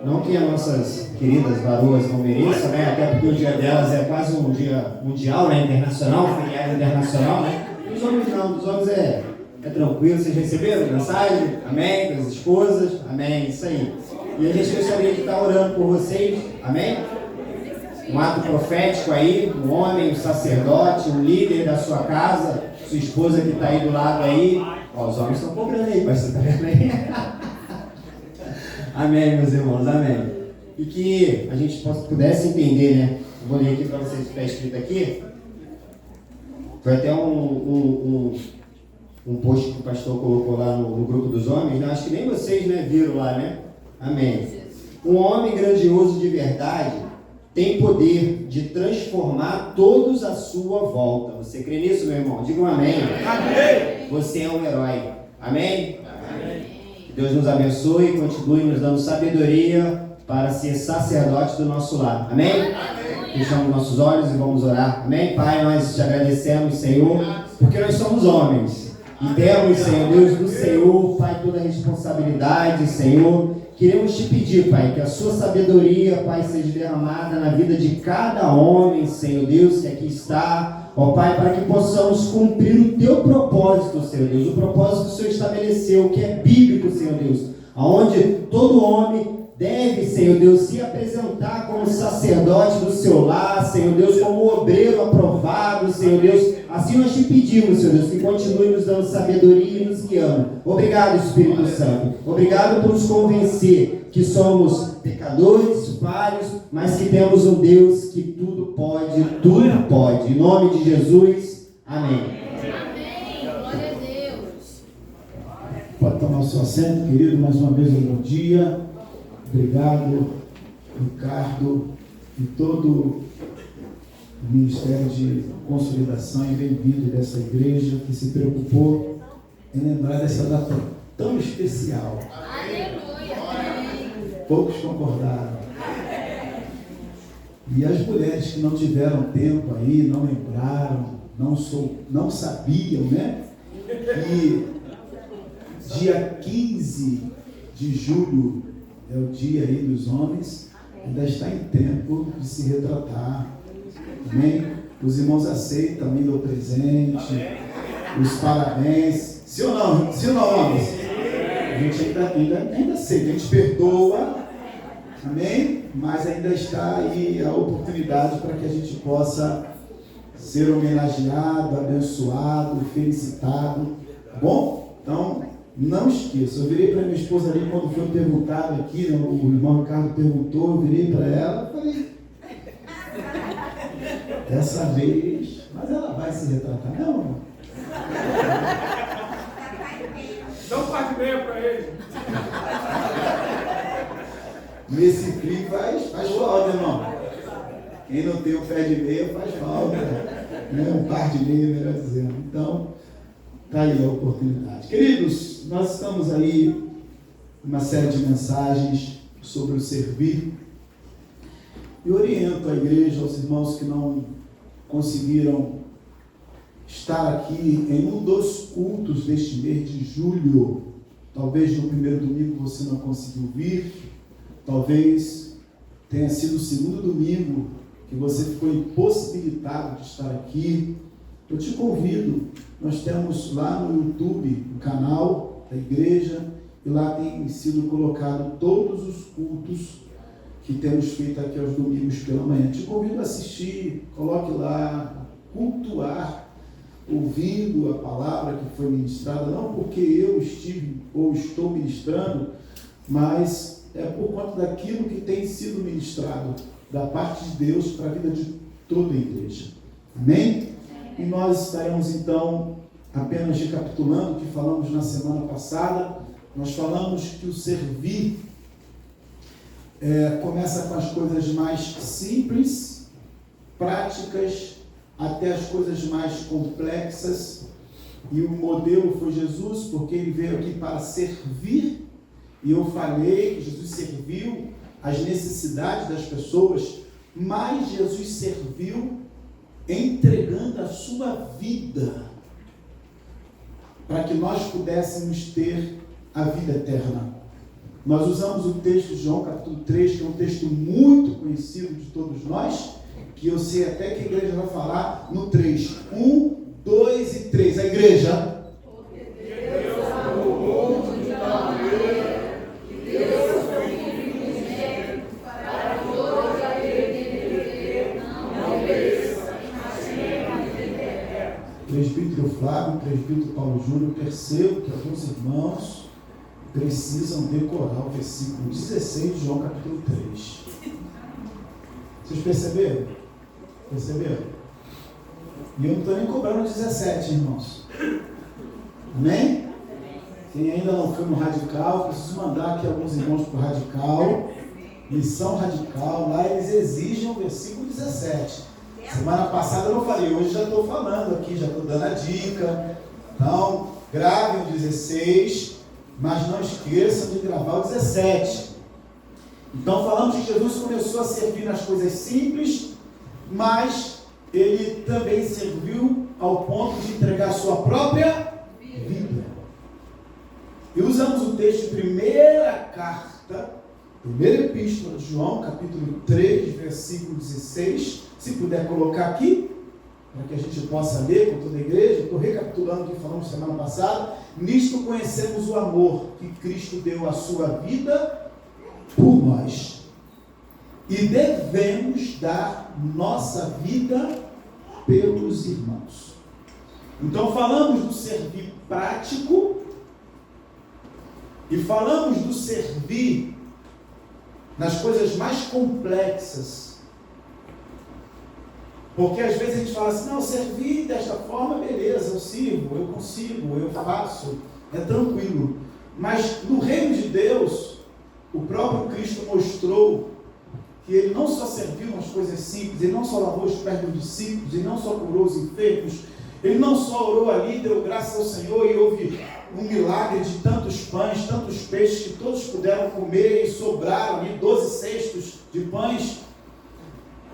não que as nossas queridas varoas não mereçam, né? Até porque o dia delas é quase um dia mundial, né? Internacional, um feriado internacional, né? Os homens não, dos homens é tranquilo. Vocês receberam a mensagem? Amém? Com as esposas? Amém? Isso aí. E a gente gostaria de estar orando por vocês, amém? Um ato profético aí, um homem, um sacerdote, um líder da sua casa, sua esposa que está aí do lado aí. Ó, os homens estão cobrando aí, mas você tá vendo aí? Amém, meus irmãos, amém. E que a gente pudesse entender, né? Eu vou ler aqui para vocês o que está escrito aqui. Foi até um post que o pastor colocou lá no grupo dos homens, né? Acho que nem vocês, né, viram lá, né? Amém. Um homem grandioso de verdade tem poder de transformar todos à sua volta. Você crê nisso, meu irmão? Diga um amém. Amém. Você é um herói. Amém? Amém. Que Deus nos abençoe e continue nos dando sabedoria para ser sacerdote do nosso lar. Amém? Amém. Fechamos nossos olhos e vamos orar. Amém? Pai, nós te agradecemos, Senhor, porque nós somos homens. E temos, Senhor Deus, do Senhor, Pai, toda a responsabilidade, Senhor, queremos te pedir, Pai, que a sua sabedoria, Pai, seja derramada na vida de cada homem, Senhor Deus, que aqui está, ó Pai, para que possamos cumprir o teu propósito, Senhor Deus, o propósito que o Senhor estabeleceu, que é bíblico, Senhor Deus, aonde todo homem deve, Senhor Deus, se apresentar como sacerdote do seu lar, Senhor Deus, como obreiro aprovado, Senhor Deus. Assim nós te pedimos, Senhor Deus, que continue nos dando sabedoria e nos guiando. Obrigado, Espírito Santo. Obrigado por nos convencer que somos pecadores, falhos, mas que temos um Deus que tudo pode, tudo pode. Em nome de Jesus, amém. Amém. Glória a Deus. Pode tomar o seu assento, querido. Mais uma vez, um bom dia. Obrigado, Ricardo, e todo o Ministério de Consolidação e bem-vindo dessa igreja que se preocupou em lembrar dessa data tão especial. Aleluia. Poucos concordaram. E as mulheres que não tiveram tempo aí, não lembraram, não sabiam, né? Que dia 15 de julho é o dia aí dos homens, ainda está em tempo de se retratar. Amém? Os irmãos aceitam também do presente, os parabéns. Sim ou não? Sim ou não, homens? A gente ainda aceita, a gente perdoa. Amém? Mas ainda está aí a oportunidade para que a gente possa ser homenageado, abençoado, felicitado. Tá bom? Então, não esqueça. Eu virei para minha esposa ali quando foi perguntado aqui, né, o irmão Ricardo perguntou, eu virei para ela e falei, dessa vez, mas ela vai se retratar, não? Dá um par de meia para ele. Nesse frio faz falta, irmão. Quem não tem um pé de meia faz falta, né? Um par de meia, melhor dizendo. Então, está aí a oportunidade. Queridos, nós estamos aí uma série de mensagens sobre o servir. E oriento a igreja, aos irmãos que não conseguiram estar aqui em um dos cultos deste mês de julho. Talvez no primeiro domingo você não conseguiu vir, talvez tenha sido o segundo domingo que você ficou impossibilitado de estar aqui. Eu te convido, nós temos lá no YouTube o canal da igreja e lá tem sido colocado todos os cultos que temos feito aqui aos domingos pela manhã. Te convido a assistir, coloque lá, cultuar, ouvindo a palavra que foi ministrada, não porque eu estive ou estou ministrando, mas é por conta daquilo que tem sido ministrado da parte de Deus para a vida de toda a igreja. Amém? E nós estaremos então apenas recapitulando o que falamos na semana passada. Nós falamos que o servir começa com as coisas mais simples, práticas, até as coisas mais complexas. E o modelo foi Jesus, porque ele veio aqui para servir. E eu falei que Jesus serviu às necessidades das pessoas, mas Jesus serviu entregando a sua vida para que nós pudéssemos ter a vida eterna. Nós usamos o texto de João capítulo 3, que é um texto muito conhecido de todos nós, que eu sei até que a igreja vai falar no 3. 1, 2 e 3. A igreja... Presbítero Flávio, presbítero Paulo Júnior, percebo que alguns irmãos precisam decorar o versículo 16 de João capítulo 3. Vocês perceberam? Perceberam? E eu não estou nem cobrando 17, irmãos. Amém? Quem ainda não foi no Radical, preciso mandar aqui alguns irmãos para o Radical. Missão Radical, lá eles exigem o versículo 17. Semana passada eu não falei, hoje já estou falando aqui, já estou dando a dica. Então, grave o 16, mas não esqueçam de gravar o 17. Então, falamos que Jesus começou a servir nas coisas simples, mas ele também serviu ao ponto de entregar a sua própria vida. E usamos o texto de primeira carta carta, primeira epístola de João, capítulo 3, versículo 16. Se puder colocar aqui, para que a gente possa ler com toda a igreja. Estou recapitulando o que falamos semana passada. Nisto conhecemos o amor que Cristo deu a sua vida por nós. E devemos dar nossa vida pelos irmãos. Então falamos do servir prático e falamos do servir nas coisas mais complexas. Porque às vezes a gente fala assim, não, servir desta forma, beleza, eu sirvo, eu consigo, eu faço, é tranquilo. Mas no reino de Deus, o próprio Cristo mostrou que ele não só serviu nas coisas simples, ele não só lavou os pés dos discípulos, ele não só curou os enfermos, ele não só orou ali, deu graças ao Senhor e houve um milagre de tantos pães, tantos peixes que todos puderam comer e sobraram ali 12 cestos de pães.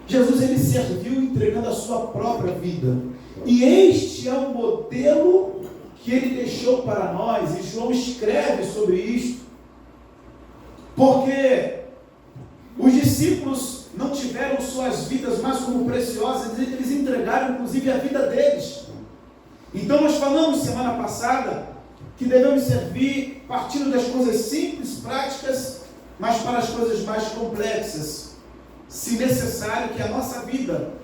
Jesus, ele serviu entregando a sua própria vida. E este é o modelo que ele deixou para nós. E João escreve sobre isto. Porque os discípulos não tiveram suas vidas mais como preciosas. Eles entregaram inclusive a vida deles. Então nós falamos semana passada que devemos servir partindo das coisas simples, práticas, mas para as coisas mais complexas. Se necessário que a nossa vida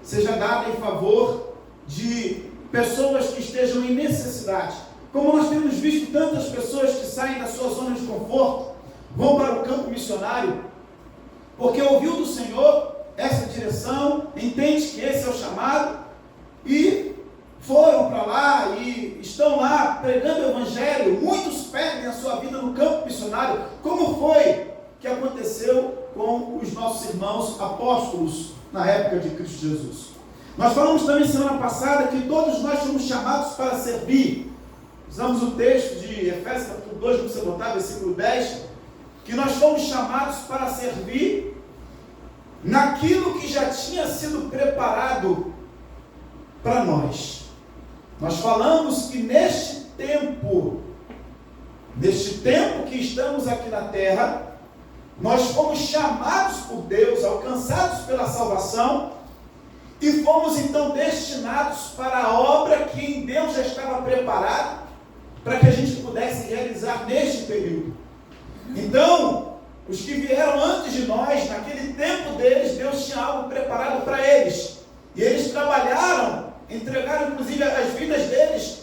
seja dada em favor de pessoas que estejam em necessidade. Como nós temos visto tantas pessoas que saem da sua zona de conforto, vão para o campo missionário, porque ouviu do Senhor essa direção, entende que esse é o chamado, e foram para lá e estão lá pregando o Evangelho. Muitos perdem a sua vida no campo missionário, como foi que aconteceu com os nossos irmãos apóstolos na época de Cristo Jesus. Nós falamos também semana passada que todos nós somos chamados para servir. Usamos o texto de Efésios capítulo 2, vamos você botar, versículo 10, que nós fomos chamados para servir naquilo que já tinha sido preparado para nós. Nós falamos que neste tempo que estamos aqui na terra, nós fomos chamados por Deus, alcançados pela salvação, e fomos então destinados para a obra que em Deus já estava preparada, para que a gente pudesse realizar neste período. Então, os que vieram antes de nós, naquele tempo deles, Deus tinha algo preparado para eles, e eles trabalharam, entregaram inclusive as vidas deles,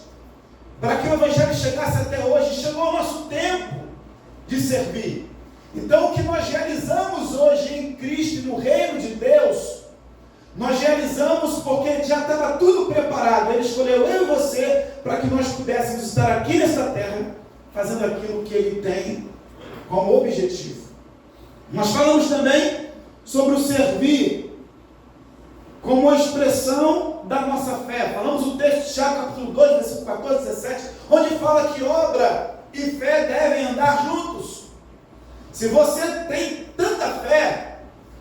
para que o Evangelho chegasse até hoje. Chegou o nosso tempo de servir. Então, o que nós realizamos hoje em Cristo, no reino de Deus, nós realizamos porque já estava tudo preparado. Ele escolheu eu e você para que nós pudéssemos estar aqui nessa terra, fazendo aquilo que Ele tem como objetivo. Nós falamos também sobre o servir como uma expressão da nossa fé. Falamos o texto de Tiago, capítulo 2, versículo 14, 17, onde fala que obra e fé devem andar juntos. Se você tem tanta fé,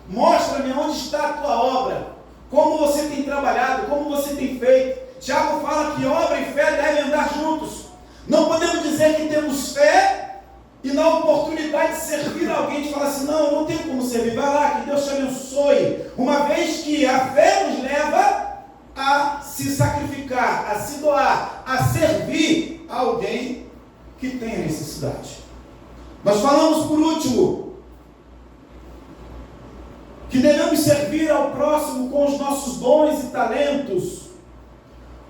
mostra-me onde está a tua obra, como você tem trabalhado, como você tem feito. Tiago fala que obra e fé devem andar juntos. Não podemos dizer que temos fé e na oportunidade de servir alguém, de falar assim, não, eu não tenho como servir, vai lá, que Deus te abençoe. Uma vez que a fé nos leva a se sacrificar, a se doar, a servir a alguém que tenha necessidade. Nós falamos por último que devemos servir ao próximo com os nossos dons e talentos,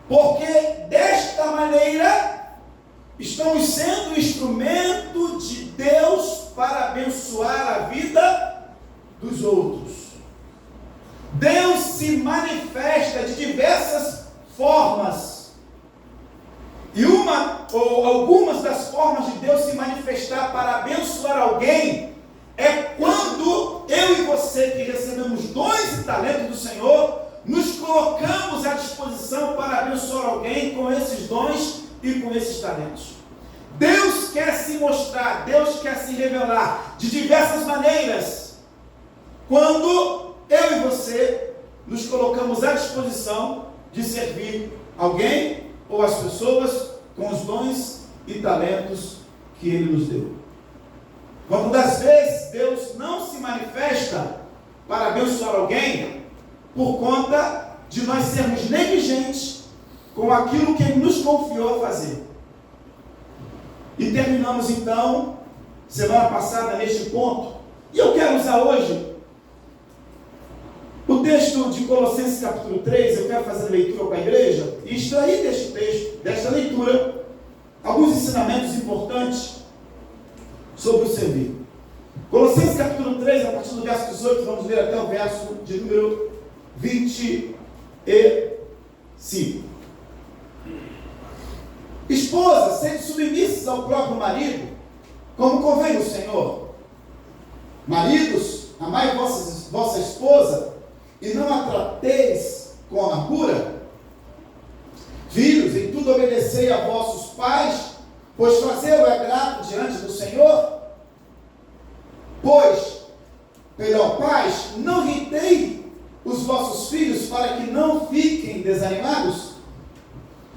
porque desta maneira estamos sendo instrumento de Deus para abençoar a vida dos outros. Deus se manifesta de diversas formas. E uma ou algumas das formas de Deus se manifestar para abençoar alguém é quando eu e você, que recebemos dons e talentos do Senhor, nos colocamos à disposição para abençoar alguém com esses dons e com esses talentos. Deus quer se mostrar, Deus quer se revelar de diversas maneiras quando eu e você nos colocamos à disposição de servir alguém ou as pessoas com os dons e talentos que Ele nos deu. Quando das vezes Deus não se manifesta para abençoar alguém por conta de nós sermos negligentes com aquilo que Ele nos confiou a fazer. E terminamos então, semana passada, neste ponto. E eu quero usar hoje o texto de Colossenses capítulo 3, eu quero fazer a leitura com a igreja e extrair deste texto, desta leitura, alguns ensinamentos importantes sobre o servir. Colossenses capítulo 3, a partir do verso 18, vamos ler até o verso de número 25. Esposas, sede submissas ao próprio marido, como convém o Senhor. Maridos, amai vossa esposa, e não a trateis com amargura. Filhos, em tudo obedecei a vossos pais, pois fazê-lo é grato diante do Senhor. Pais, não irritei os vossos filhos para que não fiquem desanimados.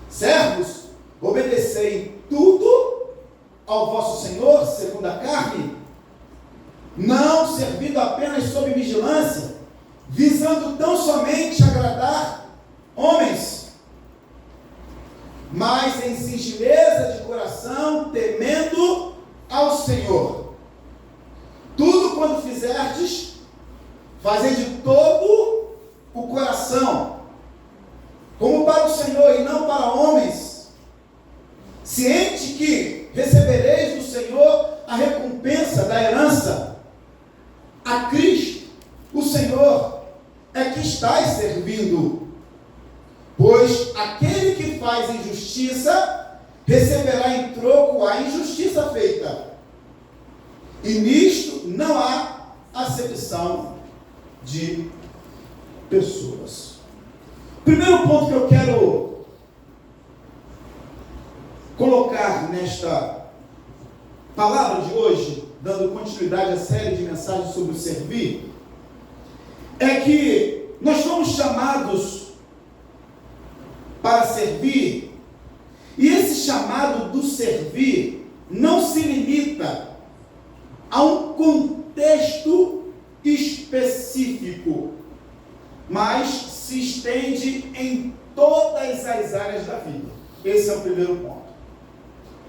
Servos, obedecei em tudo ao vosso Senhor, segundo a carne, não servindo apenas sob vigilância, visando tão somente agradar homens, mas em singeleza de coração, temendo ao Senhor. Tudo quando fizerdes, fazei de todo o coração, como para o Senhor e não para homens, ciente que recebereis do Senhor a recompensa da herança. A Cristo, o Senhor, é que estáis servindo. Pois aquele que faz injustiça, receberá em troco a injustiça feita. E nisto não há acepção de pessoas. Primeiro ponto que eu quero colocar nesta palavra de hoje, dando continuidade à série de mensagens sobre o servir, é que nós fomos chamados para servir, e esse chamado do servir não se limita a um contexto específico, mas se estende em todas as áreas da vida. Esse é o primeiro ponto.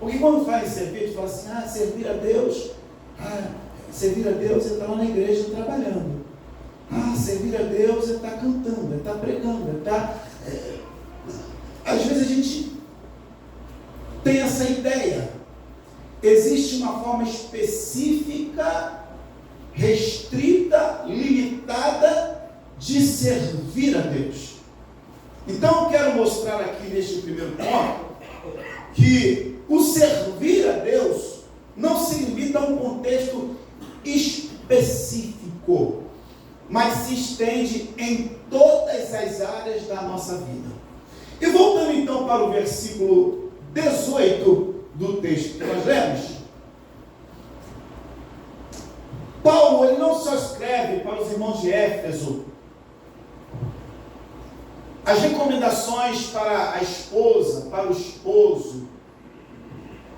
Porque quando fala em servir, tu fala assim, servir a Deus, servir a Deus é estar lá na igreja trabalhando. Servir a Deus é estar cantando, é estar pregando, é estar... Às vezes a gente tem essa ideia. Existe uma forma específica, restrita, limitada de servir a Deus. Então eu quero mostrar aqui neste primeiro ponto que o servir a Deus não se limita a um contexto específico, mas se estende em todas as áreas da nossa vida. E voltando então para o versículo 18 do texto que nós lemos, Paulo ele não só escreve para os irmãos de Éfeso as recomendações para a esposa, para o esposo,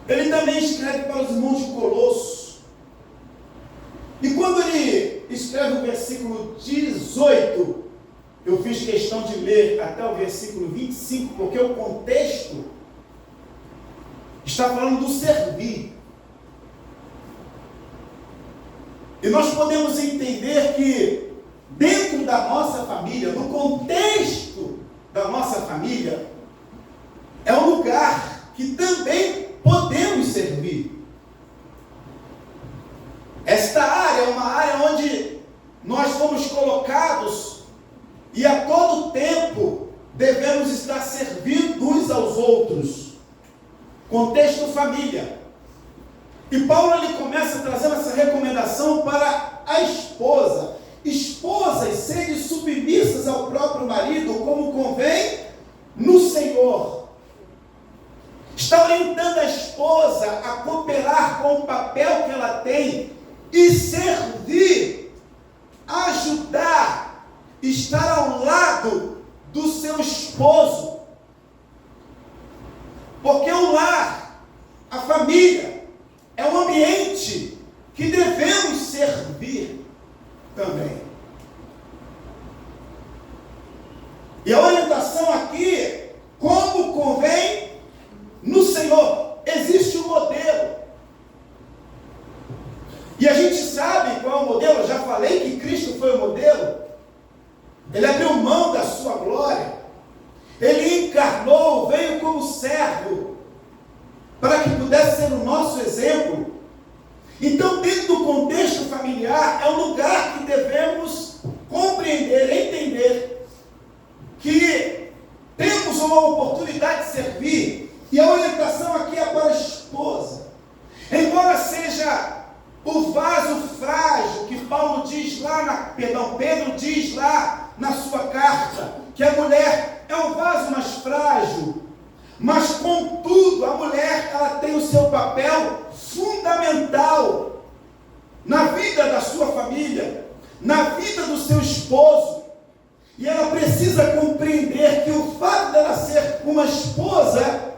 ele também escreve para os irmãos de Colosso. E quando ele escreve o versículo 18, eu fiz questão de ler até o versículo 25, porque o contexto está falando do servir. E nós podemos entender que dentro da nossa família, no contexto da nossa família, é um lugar que também podemos servir. Esta área é uma área onde nós fomos colocados e a todo tempo devemos estar servindo uns aos outros. Contexto família. E Paulo ele começa trazendo essa recomendação para a esposa. Esposas, sede submissas ao próprio marido, como convém no Senhor. Está orientando a esposa a cooperar com o papel que ela tem e servir, ajudar, estar ao lado do seu esposo. Porque o lar, a família, é um ambiente que devemos servir também. E a orientação aqui, como convém no Senhor, existe um modelo. E a gente sabe qual é o modelo. Eu já falei que Cristo foi o modelo. Ele abriu mão da sua glória. Ele encarnou, veio como servo, para que pudesse ser o nosso exemplo. Então, dentro do contexto familiar, é um lugar que devemos compreender, entender que temos uma oportunidade de servir. E a orientação aqui é para a esposa. Embora seja o vaso frágil que Pedro diz lá na sua carta, que a mulher é um vaso mais frágil, mas contudo a mulher, ela tem o seu papel fundamental na vida da sua família, na vida do seu esposo, e ela precisa compreender que o fato dela ser uma esposa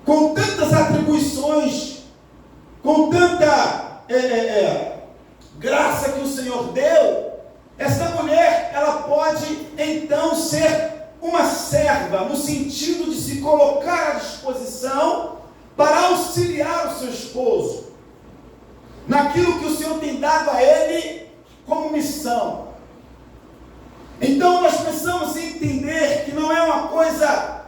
com tantas atribuições, com tanta graça que o Senhor deu, essa mulher, ela pode então ser uma serva, no sentido de se colocar à disposição para auxiliar o seu esposo naquilo que o Senhor tem dado a ele como missão. Então nós precisamos entender que não é uma coisa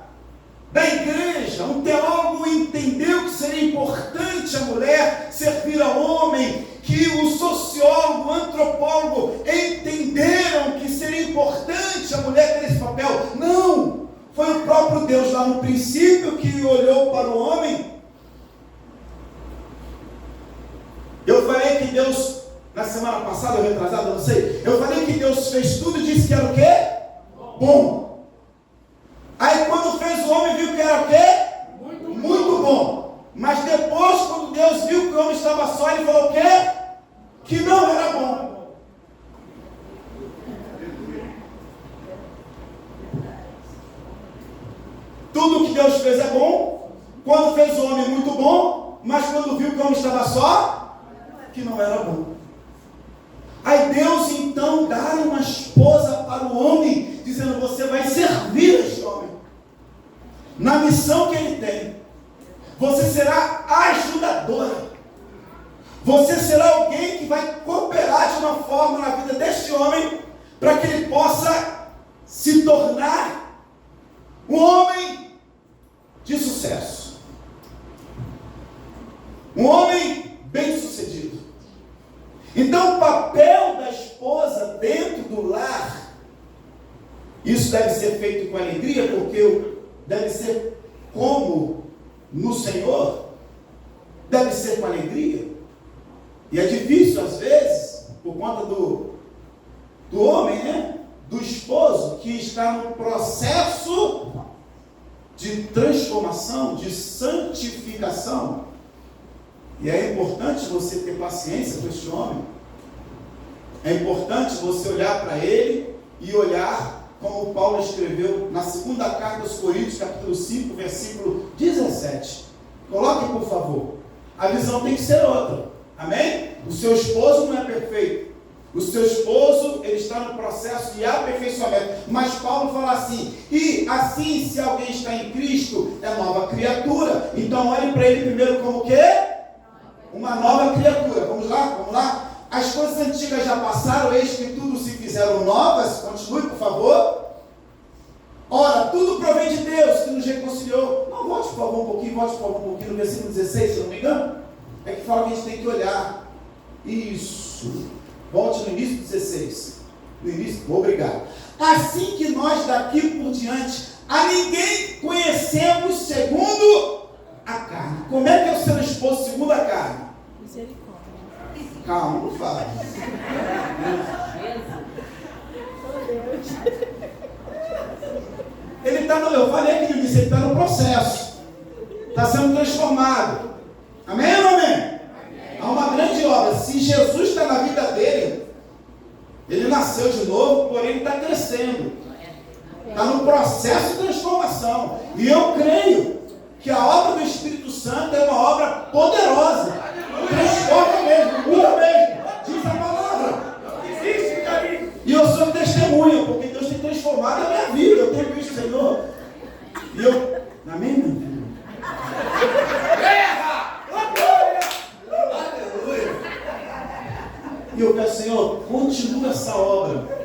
da igreja. Um teólogo entendeu que seria importante a mulher servir ao homem, que o sociólogo, o antropólogo entenderam que seria importante a mulher ter esse papel. Não! Foi o próprio Deus lá no princípio que olhou para o homem. Eu falei que Deus, na semana passada, ou retrasada, não sei, eu falei que Deus fez tudo e disse que era o quê? Bom. Aí quando fez o homem, viu que era o quê? Muito bom. Mas depois, quando Deus viu que o homem estava só, ele falou o quê? Que não era bom. Tudo que Deus fez é bom. Quando fez o homem, muito bom. Mas quando viu que o homem estava só, que não era bom. Aí Deus então dá uma esposa para o homem, dizendo: você vai servir este homem na missão que ele tem. Você será ajudadora. Você será alguém que vai cooperar de uma forma na vida deste homem, para que ele possa se tornar um homem de sucesso, um homem bem-sucedido. Então o papel da esposa dentro do lar, isso deve ser feito com alegria, porque deve ser como no Senhor, deve ser com alegria. E é difícil às vezes, por conta do homem, né? Do esposo, que está no processo de transformação, de santificação. E é importante você ter paciência com este homem. É importante você olhar para ele e olhar como Paulo escreveu na segunda carta aos Coríntios, capítulo 5, versículo 17. Coloque, por favor. A visão tem que ser outra. Amém? O seu esposo não é perfeito. O seu esposo, ele está no processo de aperfeiçoamento. Mas Paulo fala assim: e assim, se alguém está em Cristo, é nova criatura. Então olhe para ele primeiro como o quê? Uma nova criatura. Vamos lá? Vamos lá? As coisas antigas já passaram, eis que tudo se fizeram novas. Continue, por favor. Ora, tudo provém de Deus, que nos reconciliou. Não, volte por favor um pouquinho, no versículo 16, se não me engano. É que fala que a gente tem que olhar. Isso. Volte no início 16. No início, obrigado. Assim que nós daqui por diante a ninguém conhecemos segundo a carne. Como é que é o seu esposo segundo a carne? Misericórdia. Calma, não fala. Ele está no, eu falei aqui no início, ele está no processo. Está sendo transformado. Amém ou não amém? Há uma grande obra. Se Jesus está na vida dele, ele nasceu de novo, porém ele está crescendo. Está no processo de transformação. E eu creio que a obra do Espírito Santo é uma obra poderosa. Transforma mesmo. muda mesmo. Diz a palavra. Existe, carinho. E eu sou testemunha, porque Deus tem transformado a minha vida. Eu tenho visto o Senhor. E eu. Amém, meu filho? Aleluia. E eu peço, Senhor, continua essa obra.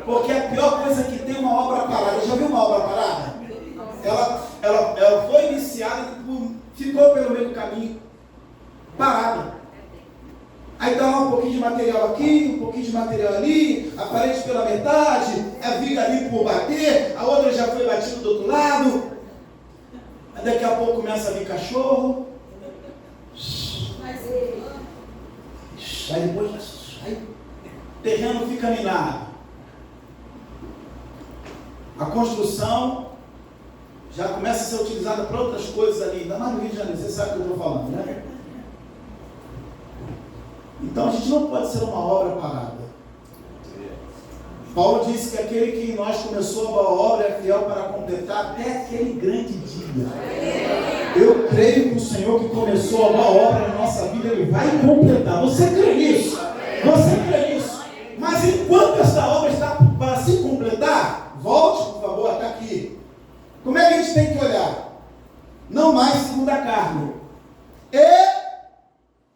Porque a pior coisa que tem é uma obra parada. Já viu uma obra parada? Ela foi iniciada e ficou pelo meio do caminho. Parada. Aí dá lá um pouquinho de material aqui, um pouquinho de material ali, a parede pela metade, a viga ali por bater, a outra já foi batida do outro lado. Aí daqui a pouco começa a vir cachorro. Aí depois aí, o terreno fica minado. A construção já começa a ser utilizada para outras coisas ali, ainda mais no Rio de Janeiro, você sabe o que eu estou falando, né? Então a gente não pode ser uma obra parada. Paulo disse que aquele que em nós começou a boa obra é fiel para completar até aquele grande dia. Eu creio que o Senhor que começou a boa obra na nossa vida, Ele vai completar. Você crê nisso? Você crê nisso? Mas enquanto essa obra está para se completar, volte, por favor, até aqui. Como é que a gente tem que olhar? Não mais segundo a carne.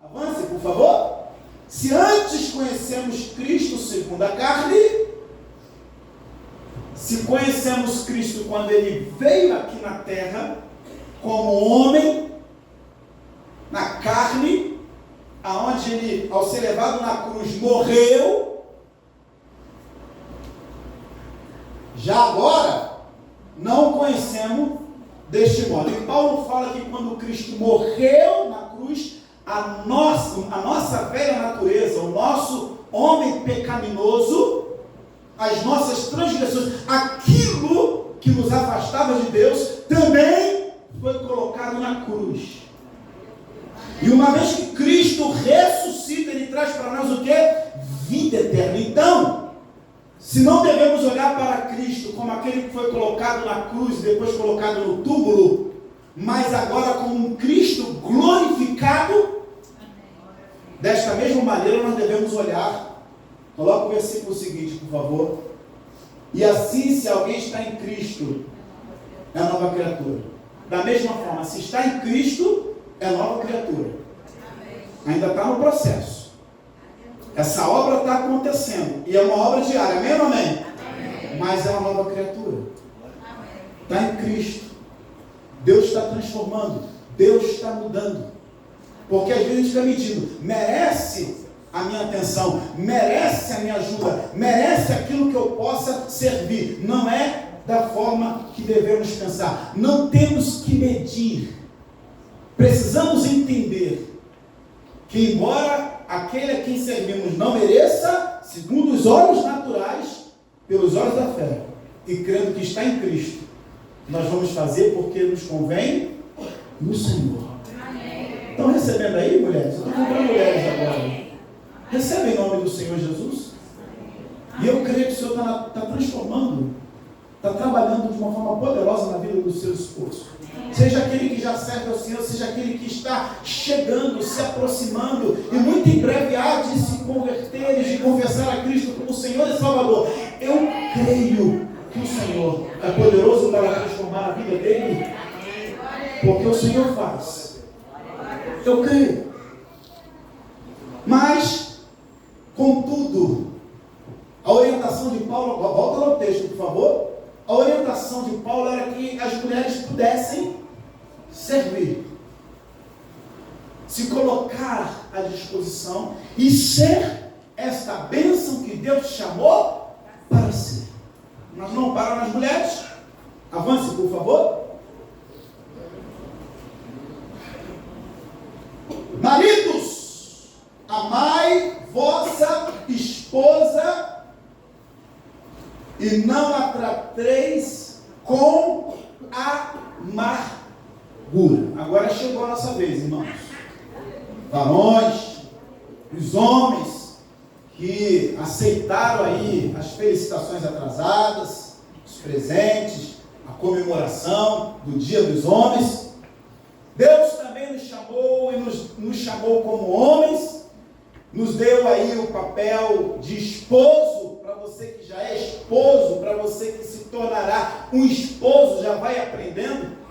Avance, por favor. Se antes conhecemos Cristo segundo a carne, se conhecemos Cristo quando Ele veio aqui na terra, como homem, na carne, aonde Ele, ao ser levado na cruz, morreu, já agora, não conhecemos deste modo. E Paulo fala que quando Cristo morreu na cruz, a nossa velha natureza, o nosso homem pecaminoso, as nossas transgressões, aquilo que nos afastava de Deus, também foi colocado na cruz. E uma vez que Cristo ressuscita, Ele traz para nós o que? Vida eterna. Então, se não devemos olhar para Cristo como aquele que foi colocado na cruz e depois colocado no túmulo, mas agora como um Cristo glorificado, desta mesma maneira nós devemos olhar. Coloca o versículo seguinte, por favor. E assim, se alguém está em Cristo, é nova criatura. Da mesma forma, se está em Cristo, é nova criatura. Ainda está no processo. Essa obra está acontecendo. E é uma obra diária. Amém ou amém? Amém. Mas é uma nova criatura. Está em Cristo. Deus está transformando. Deus está mudando. Porque às vezes a gente fica medindo. Merece a minha atenção. Merece a minha ajuda. Merece aquilo que eu possa servir. Não é da forma que devemos pensar. Não temos que medir. Precisamos entender que embora aquele a quem servimos não mereça, segundo os olhos naturais, pelos olhos da fé, e crendo que está em Cristo, nós vamos fazer porque nos convém no Senhor. Amém. Estão recebendo aí, mulheres? Eu estou comprando mulheres agora. Recebe em nome do Senhor Jesus. E eu creio que o Senhor está transformando, está trabalhando de uma forma poderosa na vida do seu esposo. Seja aquele que já serve ao Senhor, seja aquele que está chegando, se aproximando, e muito em breve há de se converter e de confessar a Cristo como Senhor e Salvador. Eu creio que o Senhor é poderoso para transformar a vida dele, porque o Senhor faz. Eu creio. Mas, contudo, a orientação de Paulo, volta lá o texto, por favor. A orientação de Paulo era que as mulheres pudessem servir, se colocar à disposição e ser esta bênção que Deus chamou para ser. Nós não paramos nas mulheres. Avance, por favor. Maridos, amai vossa esposa e não a trateis com amargura. Agora chegou a nossa vez, irmãos. Varões, os homens que aceitaram aí as felicitações atrasadas, os presentes, a comemoração do Dia dos Homens. Deus também nos chamou e nos chamou como homens nos deu aí o papel de esposo, para você que já é esposo, para você que se tornará um esposo, já vai aprendendo.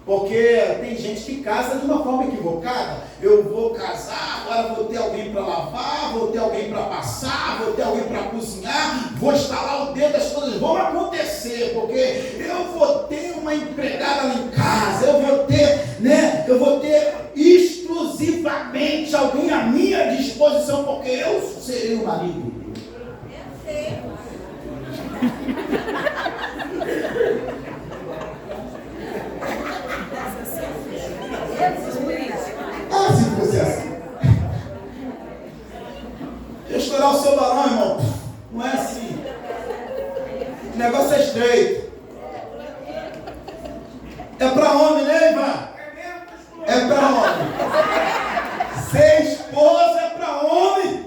Porque tem gente que casa de uma forma equivocada. Eu vou casar, agora vou ter alguém para lavar, vou ter alguém para passar, vou ter alguém para cozinhar, vou estalar o dedo, as coisas vão acontecer, porque eu vou ter uma empregada lá em casa, eu vou ter exclusivamente alguém à minha disposição, porque eu serei o marido. Se fosse assim. Deixa eu estourar o seu balão, irmão. Não é assim. O negócio é estreito. É para homem, né, Ivan? É para homem. Ser esposa é para homem.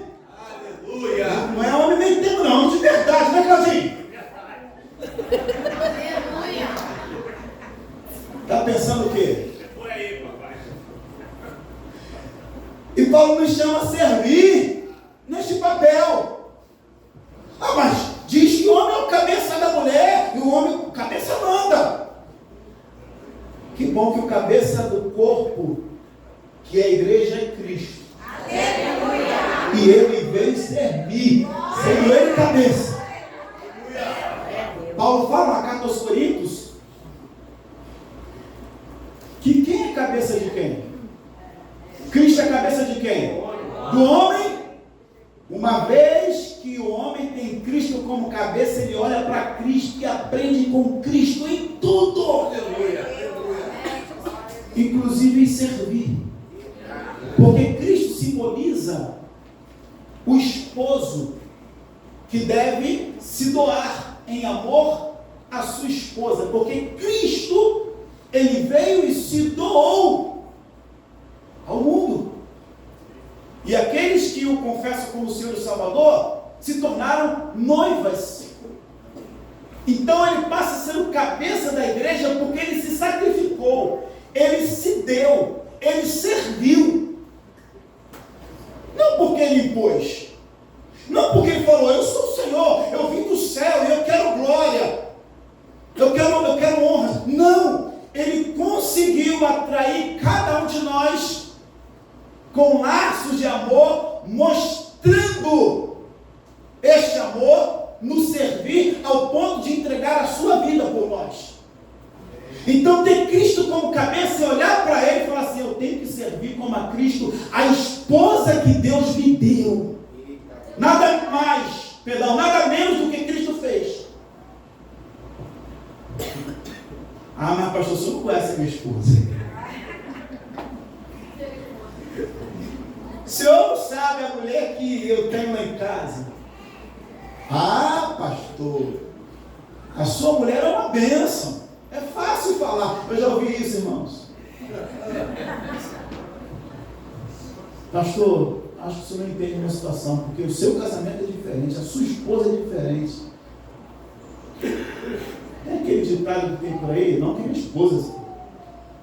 Aleluia. Não é homem meio tempo, não. De verdade, né, Claudinho? Aleluia. Tá pensando o quê? E Paulo nos chama a servir neste papel. Mas diz que o homem é o cabeça da mulher e o homem o cabeça manda. Que bom que o cabeça do corpo, que é a igreja, é Cristo. Aleluia. E ele veio servir, sendo ele cabeça. Paulo fala na carta aos Coríntios que quem é cabeça de quem? Cristo é a cabeça de quem? Do homem. Uma vez que o homem tem Cristo como cabeça, ele olha para Cristo e aprende com Cristo em tudo. Aleluia. Inclusive em servir. Porque Cristo simboliza o esposo que deve se doar em amor à sua esposa. Porque Cristo, ele veio e se doou ao mundo. E aqueles que o confessam como Senhor e Salvador se tornaram noivas. Então ele passa a ser o cabeça da igreja porque ele se sacrificou, ele se deu, ele serviu. Não porque ele impôs, não porque ele falou, eu sou o Senhor, eu vim do céu e eu quero glória, eu quero honra. Não, ele conseguiu atrair cada um de nós com laços de amor, mostrando este amor, nos servir ao ponto de entregar a sua vida por nós. Então ter Cristo como cabeça e olhar para ele e falar assim, eu tenho que servir como a Cristo, a esposa que Deus me deu. Nada mais, nada menos do que Cristo fez. Ah, mas pastor, você não conhece a minha esposa. O senhor sabe a mulher que eu tenho lá em casa? Ah, pastor, a sua mulher é uma bênção. É fácil falar. Eu já ouvi isso, irmãos. Pastor, acho que o senhor não entende a minha situação, porque o seu casamento é diferente, a sua esposa é diferente. Tem aquele ditado que tem por aí, não tem esposa,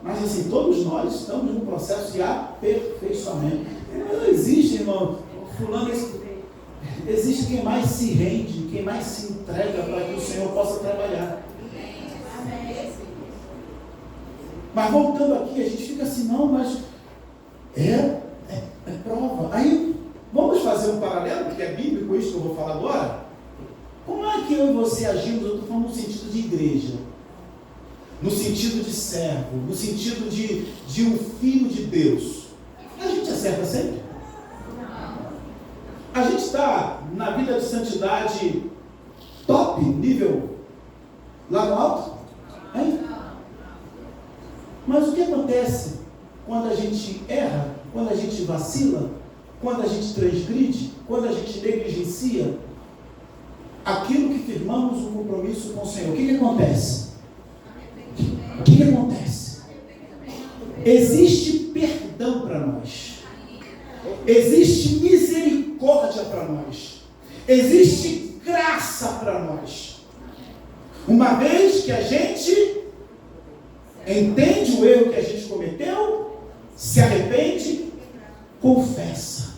mas assim, todos nós estamos num processo de aperfeiçoamento. Não existe, irmão, fulano, existe quem mais se rende, quem mais se entrega para que o Senhor possa trabalhar. Mas voltando aqui, a gente fica assim, não, mas é prova. Aí, vamos fazer um paralelo, porque é bíblico isso que eu vou falar agora. Como é que eu e você agimos? Eu estou falando no sentido de igreja, no sentido de servo, no sentido de um filho de Deus. A gente acerta sempre? A gente está na vida de santidade top, nível lá no alto? Hein? Mas o que acontece quando a gente erra, quando a gente vacila, quando a gente transgride, quando a gente negligencia aquilo que firmamos um compromisso com o Senhor? O que acontece? O que acontece? Existe perdão para nós, existe misericórdia para nós, existe graça para nós. Uma vez que a gente entende o erro que a gente cometeu, se arrepende, confessa.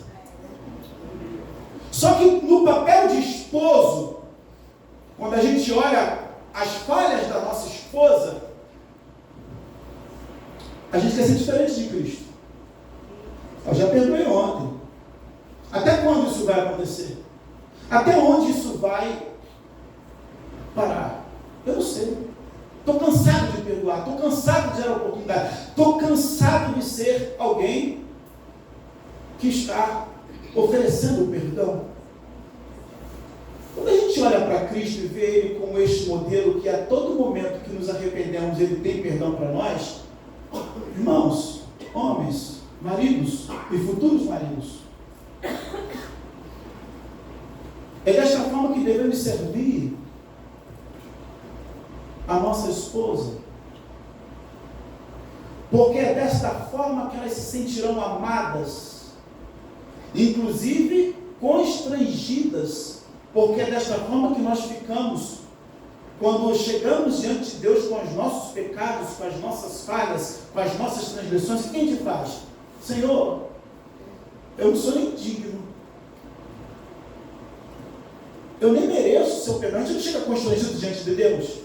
as falhas da nossa esposa, a gente quer ser diferente de Cristo. Eu já perdoei ontem. Até quando isso vai acontecer? Até onde isso vai parar? Eu não sei. Estou cansado de perdoar, estou cansado de dar oportunidade, estou cansado de ser alguém que está oferecendo perdão. Quando a gente olha para Cristo e vê Ele como este modelo que a todo momento que nos arrependemos Ele tem perdão para nós, irmãos, homens, maridos e futuros maridos, é desta forma que devemos servir a nossa esposa, porque é desta forma que elas se sentirão amadas, inclusive constrangidas, porque é desta forma que nós ficamos quando chegamos diante de Deus com os nossos pecados, com as nossas falhas, com as nossas transgressões. O que a gente faz? Senhor, eu não sou nem digno, eu nem mereço o seu perdão. A gente não chega constrangido diante de Deus.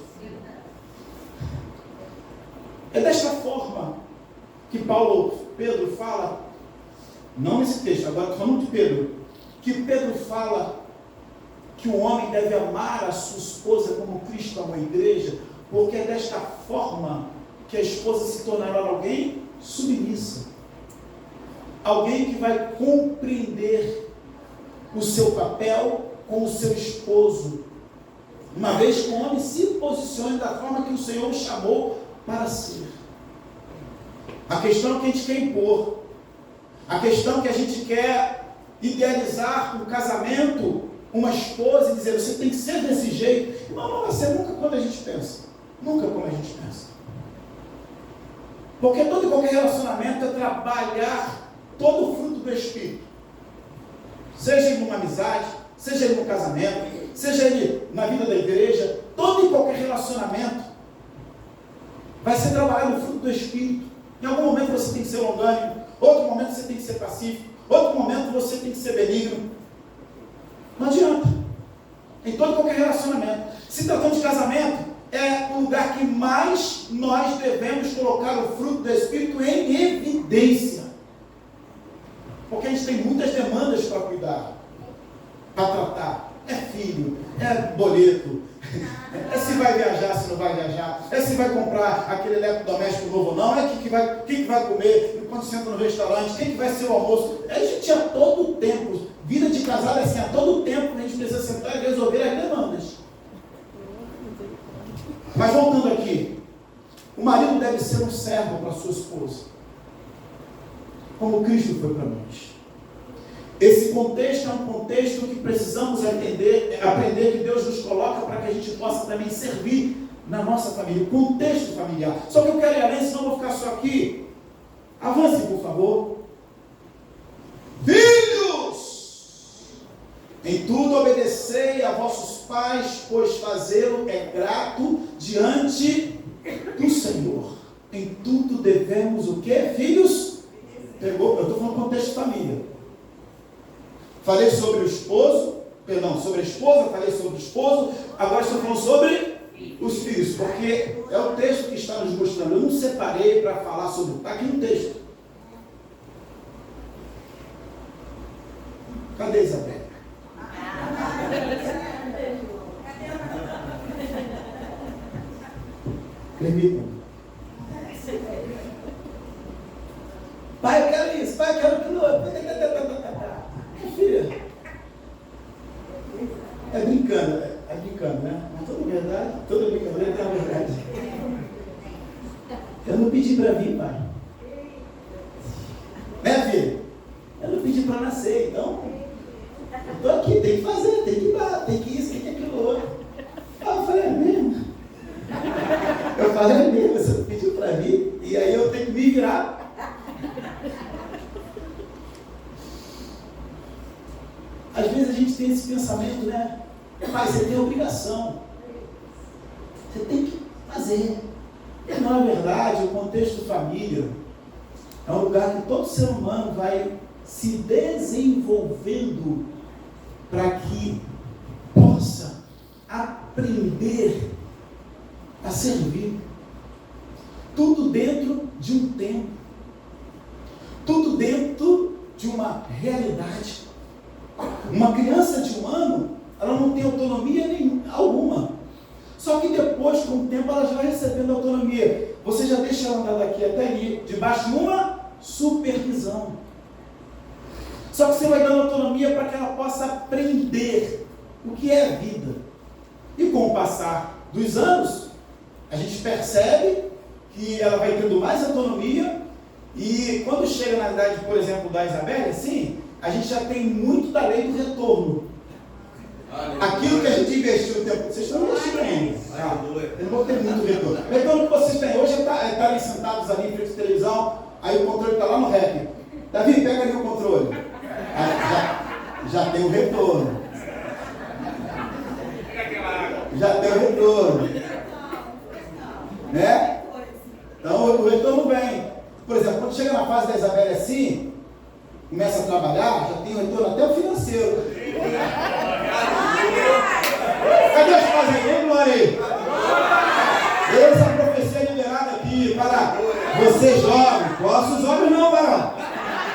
É desta forma que Pedro fala, não nesse texto, agora estou falando de Pedro, que Pedro fala que o homem deve amar a sua esposa como Cristo ama a igreja, porque é desta forma que a esposa se tornará alguém submissa, alguém que vai compreender o seu papel com o seu esposo, uma vez que o homem se posicione da forma que o Senhor o chamou para ser. A questão que a gente quer impor, a questão que a gente quer idealizar um casamento, uma esposa, e dizer, você tem que ser desse jeito. Não vai ser nunca quando a gente pensa. Nunca como a gente pensa. Porque todo e qualquer relacionamento é trabalhar todo o fruto do Espírito. Seja ele numa amizade, seja ele no casamento, seja ele na vida da igreja, todo e qualquer relacionamento vai ser trabalhado o fruto do Espírito. Em algum momento você tem que ser longânimo, outro momento você tem que ser pacífico, outro momento você tem que ser benigno. Não adianta. Em todo e qualquer relacionamento. Se tratando de casamento, é o lugar que mais nós devemos colocar o fruto do Espírito em evidência. Porque a gente tem muitas demandas para cuidar, para tratar. É filho, é boleto, é se vai viajar, se não vai viajar, é se vai comprar aquele eletrodoméstico novo ou não, é quem que vai comer, quando senta no restaurante, quem que vai ser o almoço. A gente a todo tempo, vida de casado é assim, a todo tempo a gente precisa sentar e resolver as demandas. Mas voltando aqui, o marido deve ser um servo para a sua esposa, como Cristo foi para nós. Esse contexto é um contexto que precisamos aprender que Deus nos coloca para que a gente possa também servir na nossa família, o contexto familiar. Só que eu quero ir além, senão eu vou ficar só aqui. Avance, por favor. Filhos, em tudo obedecei a vossos pais, pois fazê-lo é grato diante do Senhor. Em tudo devemos o quê, filhos? Eu estou falando contexto de família. Falei sobre o esposo, sobre a esposa, falei sobre o esposo, agora estou falando sobre os filhos, porque é o texto que está nos mostrando. Eu não separei para falar sobre, está aqui no texto. Cadê Isabel? Permitam. Pai, eu quero isso, pai, eu quero aquilo outro. Filha, é brincando, né? Mas toda verdade, toda brincadeira tem uma verdade. Eu não pedi para vir, pai. Né, filho? Eu não pedi para nascer, então eu estou aqui, tem que fazer, tem que ir lá, tem que isso, tem que aquilo outro. Eu falei, é mesmo? Eu falei, é mesmo, você não pediu para vir, e aí eu tenho que me virar. Às vezes a gente tem esse pensamento, né? Pai, você tem obrigação. Você tem que fazer. E não é verdade, o contexto família é um lugar que todo ser humano vai se desenvolvendo para que possa aprender a servir. Tudo dentro de um tempo. Tudo dentro de uma realidade. Uma criança de 1 ano, ela não tem autonomia alguma. Só que depois, com o tempo, ela já vai recebendo autonomia. Você já deixa ela andar daqui até ali, debaixo de uma supervisão. Só que você vai dando autonomia para que ela possa aprender o que é a vida. E com o passar dos anos, a gente percebe que ela vai tendo mais autonomia. E quando chega na idade, por exemplo, da Isabelle, sim, a gente já tem muito da lei do retorno. Aquilo que a gente investiu no tempo, vocês estão investindo ainda. Eu não tenho muito retorno. O retorno que vocês têm hoje é estarem sentados ali em frente à televisão, aí o controle está lá no rec. Davi, pega ali o controle. Já tem o retorno. Já tem o retorno. Né? Então o retorno vem. Por exemplo, quando chega na fase da Isabelle assim, começa a trabalhar, já tem o retorno até o financeiro. Cadê os pais aí? Glória aí. Essa profecia liberada aqui para você jovem. Posso os homens não, varão.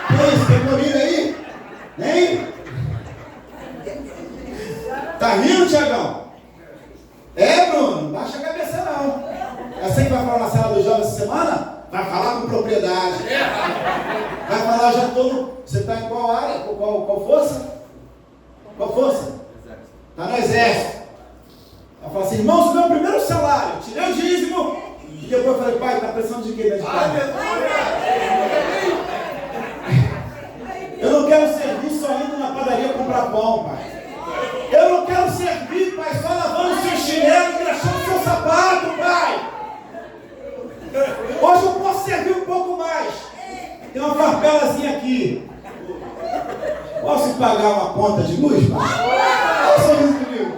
Que isso? Tem família aí? Hein? Tá rindo, Tiagão? Bruno, não baixa a cabeça não. É assim que vai falar na sala dos jovens essa semana? Vai falar com propriedade. Vai falar já todo. Você está em qual área? Qual força? Qual força? Está no exército. Vai falar assim, irmãos, o meu primeiro salário, tirei o dízimo. E depois eu falei, pai, está precisando de quê dentro de casa? Eu não quero servir só indo na padaria comprar pão, pai. Eu não quero servir, pai, só lavando o seu chinelo e crachando o seu sapato, pai. Hoje eu posso servir um pouco mais. Tem uma farpelazinha aqui. Posso pagar uma conta de luz, pai? Olha o sorriso comigo.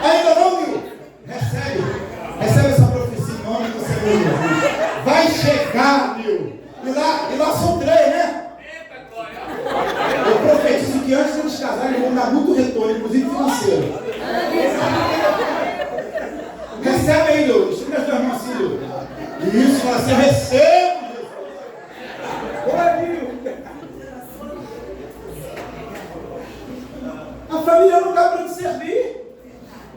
Ainda não, viu? Recebe essa profecia em nome do Senhor Jesus. Vai chegar, viu? E lá são 3, né? Eu profetizo que antes deles casarem, eles vão dar muito retorno, inclusive financeiro. Recebe aí, Deus. Estica as duas mãos assim, Deus. E isso, fala assim, eu recebo, Deus. A família não dá para te servir.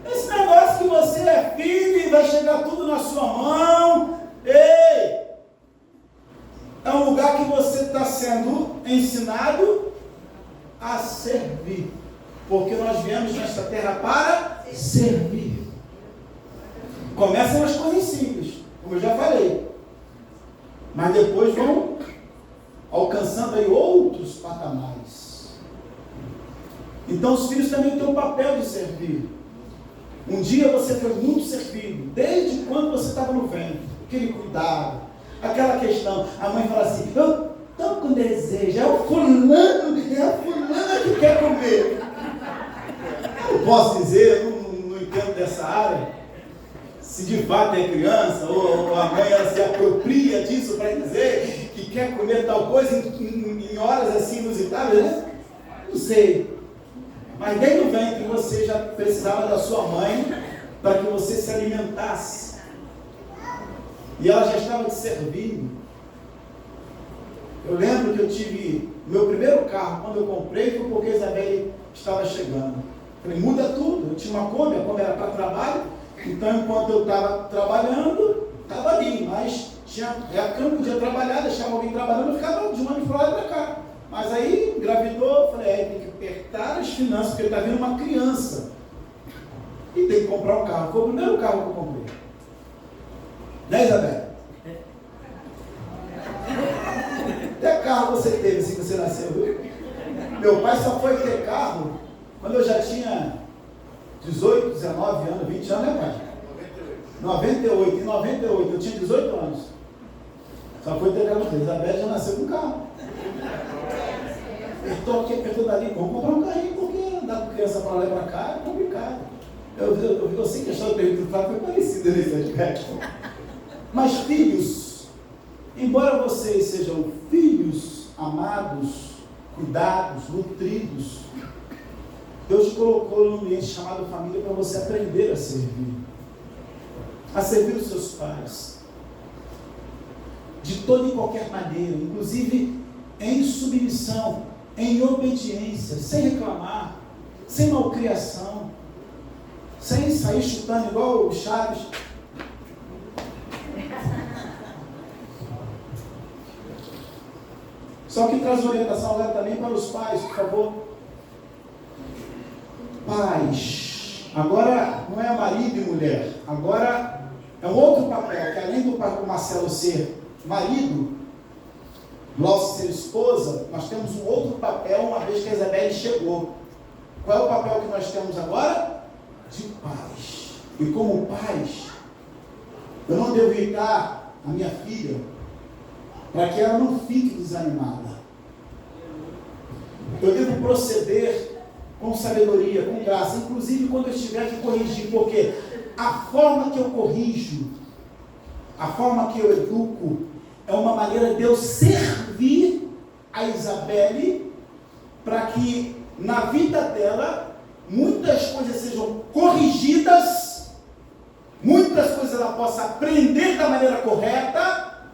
Esse negócio que você é filho e vai chegar tudo na sua mão. Ei! É um lugar que você está sendo ensinado a servir. Porque nós viemos nesta terra para servir. Começam as coisas simples, como eu já falei. Mas depois vão alcançando aí outros patamares. Então os filhos também têm um papel de servir. Um dia você foi muito servido, desde quando você estava no ventre. Aquele cuidado, aquela questão. A mãe fala assim, eu estou com desejo, é a fulana que quer comer. Eu não posso dizer, eu não entendo dessa área. Se de fato é criança, ou a mãe ela se apropria disso para dizer que quer comer tal coisa em horas assim inusitadas, né? Não sei. Mas desde o ventre você já precisava da sua mãe para que você se alimentasse. E ela já estava te servindo. Eu lembro que eu tive meu primeiro carro, quando eu comprei, foi porque a Isabelle estava chegando. Falei, muda tudo. Eu tinha uma Kombi, a Kombi era para trabalho. Então, enquanto eu estava trabalhando, estava ali, mas tinha época que eu não podia trabalhar, deixava alguém trabalhando, eu ficava de um ano para lá e para cá. Mas aí, engravidou, falei, tem que apertar as finanças, porque está vindo uma criança. E tem que comprar um carro. Foi o primeiro carro que eu comprei. Né, Isabelle? Até carro você teve assim que você nasceu, viu? Meu pai só foi ter carro quando eu já tinha 18, 19 anos, 20 anos, né, pai? 98. Em 98, eu tinha 18 anos. Só foi ter carro. Isabelle já nasceu com carro. Apertou aqui, apertou dali. Vamos comprar um carrinho, porque andar com criança para lá e para cá é complicado. Eu sei que a história do perito do Flávio foi parecida nesse aspecto. Mas filhos, embora vocês sejam filhos amados, cuidados, nutridos, Deus te colocou num ambiente chamado família para você aprender a servir. a servir os seus pais, de toda e qualquer maneira, inclusive em submissão, em obediência, sem reclamar, sem malcriação, sem sair chutando igual o Chaves. Só que traz orientação agora também para os pais, por favor. Pais, agora não é marido e mulher, agora é um outro papel, que além do Marcelo ser marido, Glaucio ser esposa, nós temos um outro papel, uma vez que a Isabelle chegou. Qual é o papel que nós temos agora? De pais. E como pais, eu não devo irritar a minha filha para que ela não fique desanimada. Eu devo proceder com sabedoria, com graça, inclusive quando eu tiver que corrigir, porque a forma que eu corrijo, a forma que eu educo, é uma maneira de eu servir a Isabelle para que na vida dela muitas coisas sejam corrigidas, muitas coisas ela possa aprender da maneira correta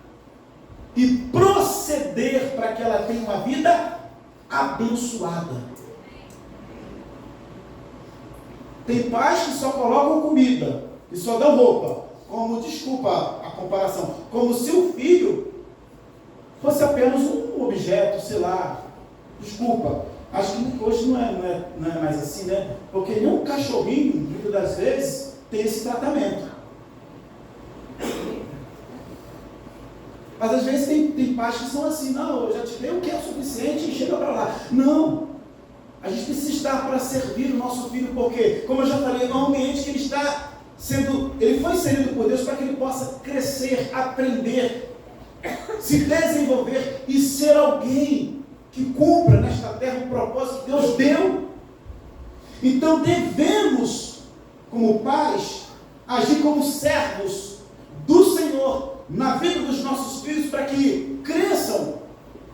e proceder para que ela tenha uma vida abençoada. Tem pais que só colocam comida e só dão roupa, como, desculpa a comparação, como se o filho fosse apenas um objeto, sei lá, desculpa, acho que hoje não é mais assim, né? Porque nem um cachorrinho, muitas das vezes, tem esse tratamento. Mas às vezes tem pais que são assim, não, eu já te dei o que é o suficiente e chega para lá. Não, a gente precisa estar para servir o nosso filho, porque, como eu já falei, é um ambiente que ele foi inserido por Deus para que ele possa crescer, aprender, se desenvolver e ser alguém que cumpra nesta terra o propósito que Deus deu. Então devemos, como pais, agir como servos do Senhor na vida dos nossos filhos, para que cresçam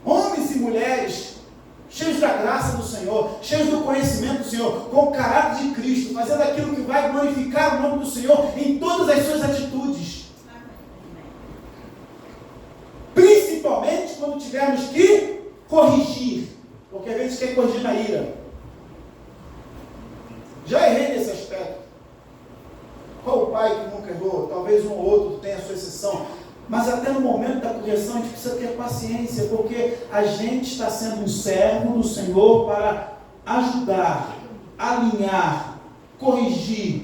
homens e mulheres cheios da graça do Senhor, cheios do conhecimento do Senhor, com o caráter de Cristo, fazendo aquilo que vai glorificar o nome do Senhor em todas as suas atitudes. Principalmente quando tivermos que corrigir, porque às vezes quer corrigir na ira. Já errei nesse aspecto. Qual o pai que nunca errou? Talvez um ou outro tenha a sua exceção. Mas até no momento da correção a gente precisa ter paciência, porque a gente está sendo um servo do Senhor para ajudar, alinhar, corrigir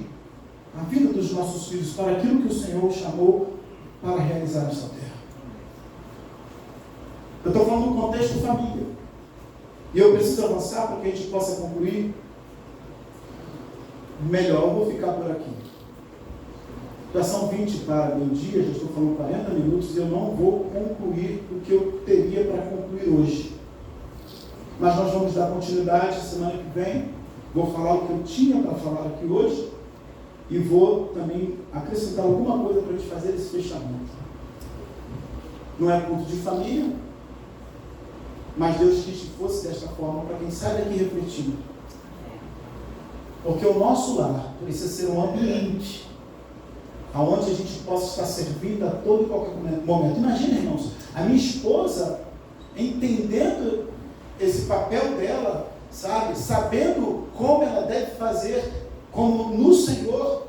a vida dos nossos filhos para aquilo que o Senhor chamou para realizar nesta terra. Eu estou falando do contexto família. E eu preciso avançar para que a gente possa concluir. Melhor, eu vou ficar por aqui. Já são 20 para meio-dia, já estou falando 40 minutos, e eu não vou concluir o que eu teria para concluir hoje. Mas nós vamos dar continuidade semana que vem. Vou falar o que eu tinha para falar aqui hoje, e vou também acrescentar alguma coisa para a gente fazer esse fechamento. Não é culto de família, mas Deus quis que fosse desta forma, para quem sai daqui refletindo. Porque o nosso lar precisa ser um ambiente aonde a gente possa estar servindo a todo e qualquer momento. Imagina, irmãos, a minha esposa entendendo esse papel dela, sabe, sabendo como ela deve fazer, como no Senhor,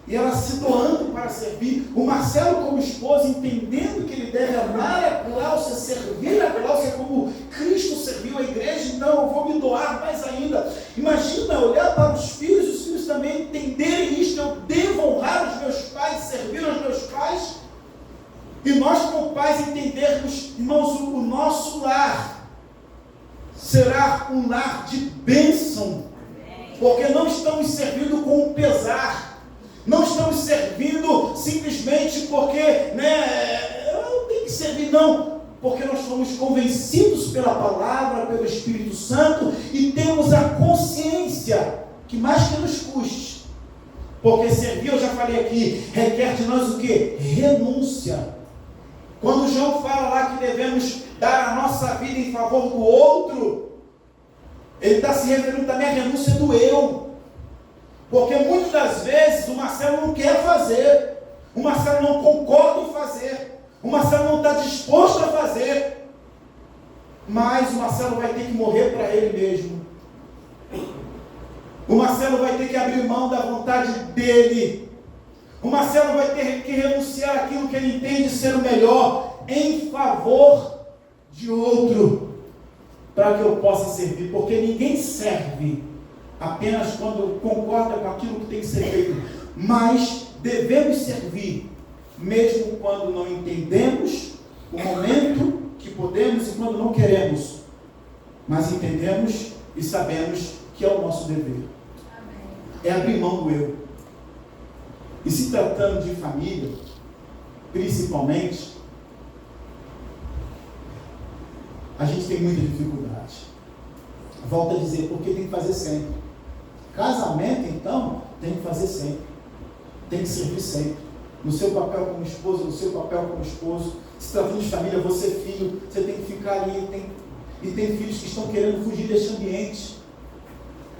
e ela se doando para servir. O Marcelo como esposo entendendo que ele deve amar a Cláudia, servir a Cláudia como Cristo serviu a igreja. Então eu vou me doar mais ainda. Imagina olhar para os filhos também entenderem isto. Eu devo honrar os meus pais, servir aos meus pais, e nós como pais entendermos, irmãos, o nosso lar será um lar de bênção, porque não estamos servindo com um pesar, não estamos servindo simplesmente porque, eu tenho que servir, não, porque nós fomos convencidos pela palavra, pelo Espírito Santo, e temos a consciência que mais que nos custe, porque servir, eu já falei aqui, requer de nós o quê? Renúncia. Quando João fala lá que devemos dar a nossa vida em favor do outro, ele está se referindo também à renúncia do eu, porque muitas das vezes o Marcelo não quer fazer, O Marcelo não concorda em fazer. O Marcelo não está disposto a fazer. Mas o Marcelo vai ter que morrer para ele mesmo. O Marcelo vai ter que abrir mão da vontade dele. O Marcelo vai ter que renunciar àquilo que ele entende ser o melhor em favor de outro, para que eu possa servir. Porque ninguém serve apenas quando concorda com aquilo que tem que ser feito, mas devemos servir mesmo quando não entendemos o momento que podemos e quando não queremos, mas entendemos e sabemos que é o nosso dever. É abrir mão do eu. E se tratando de família, principalmente, a gente tem muita dificuldade. Volto a dizer, porque tem que fazer sempre. Casamento, então, tem que fazer sempre. Tem que servir sempre. No seu papel como esposa, no seu papel como esposo. Se tratando de família, você é filho, você tem que ficar ali. E tem filhos que estão querendo fugir deste ambiente.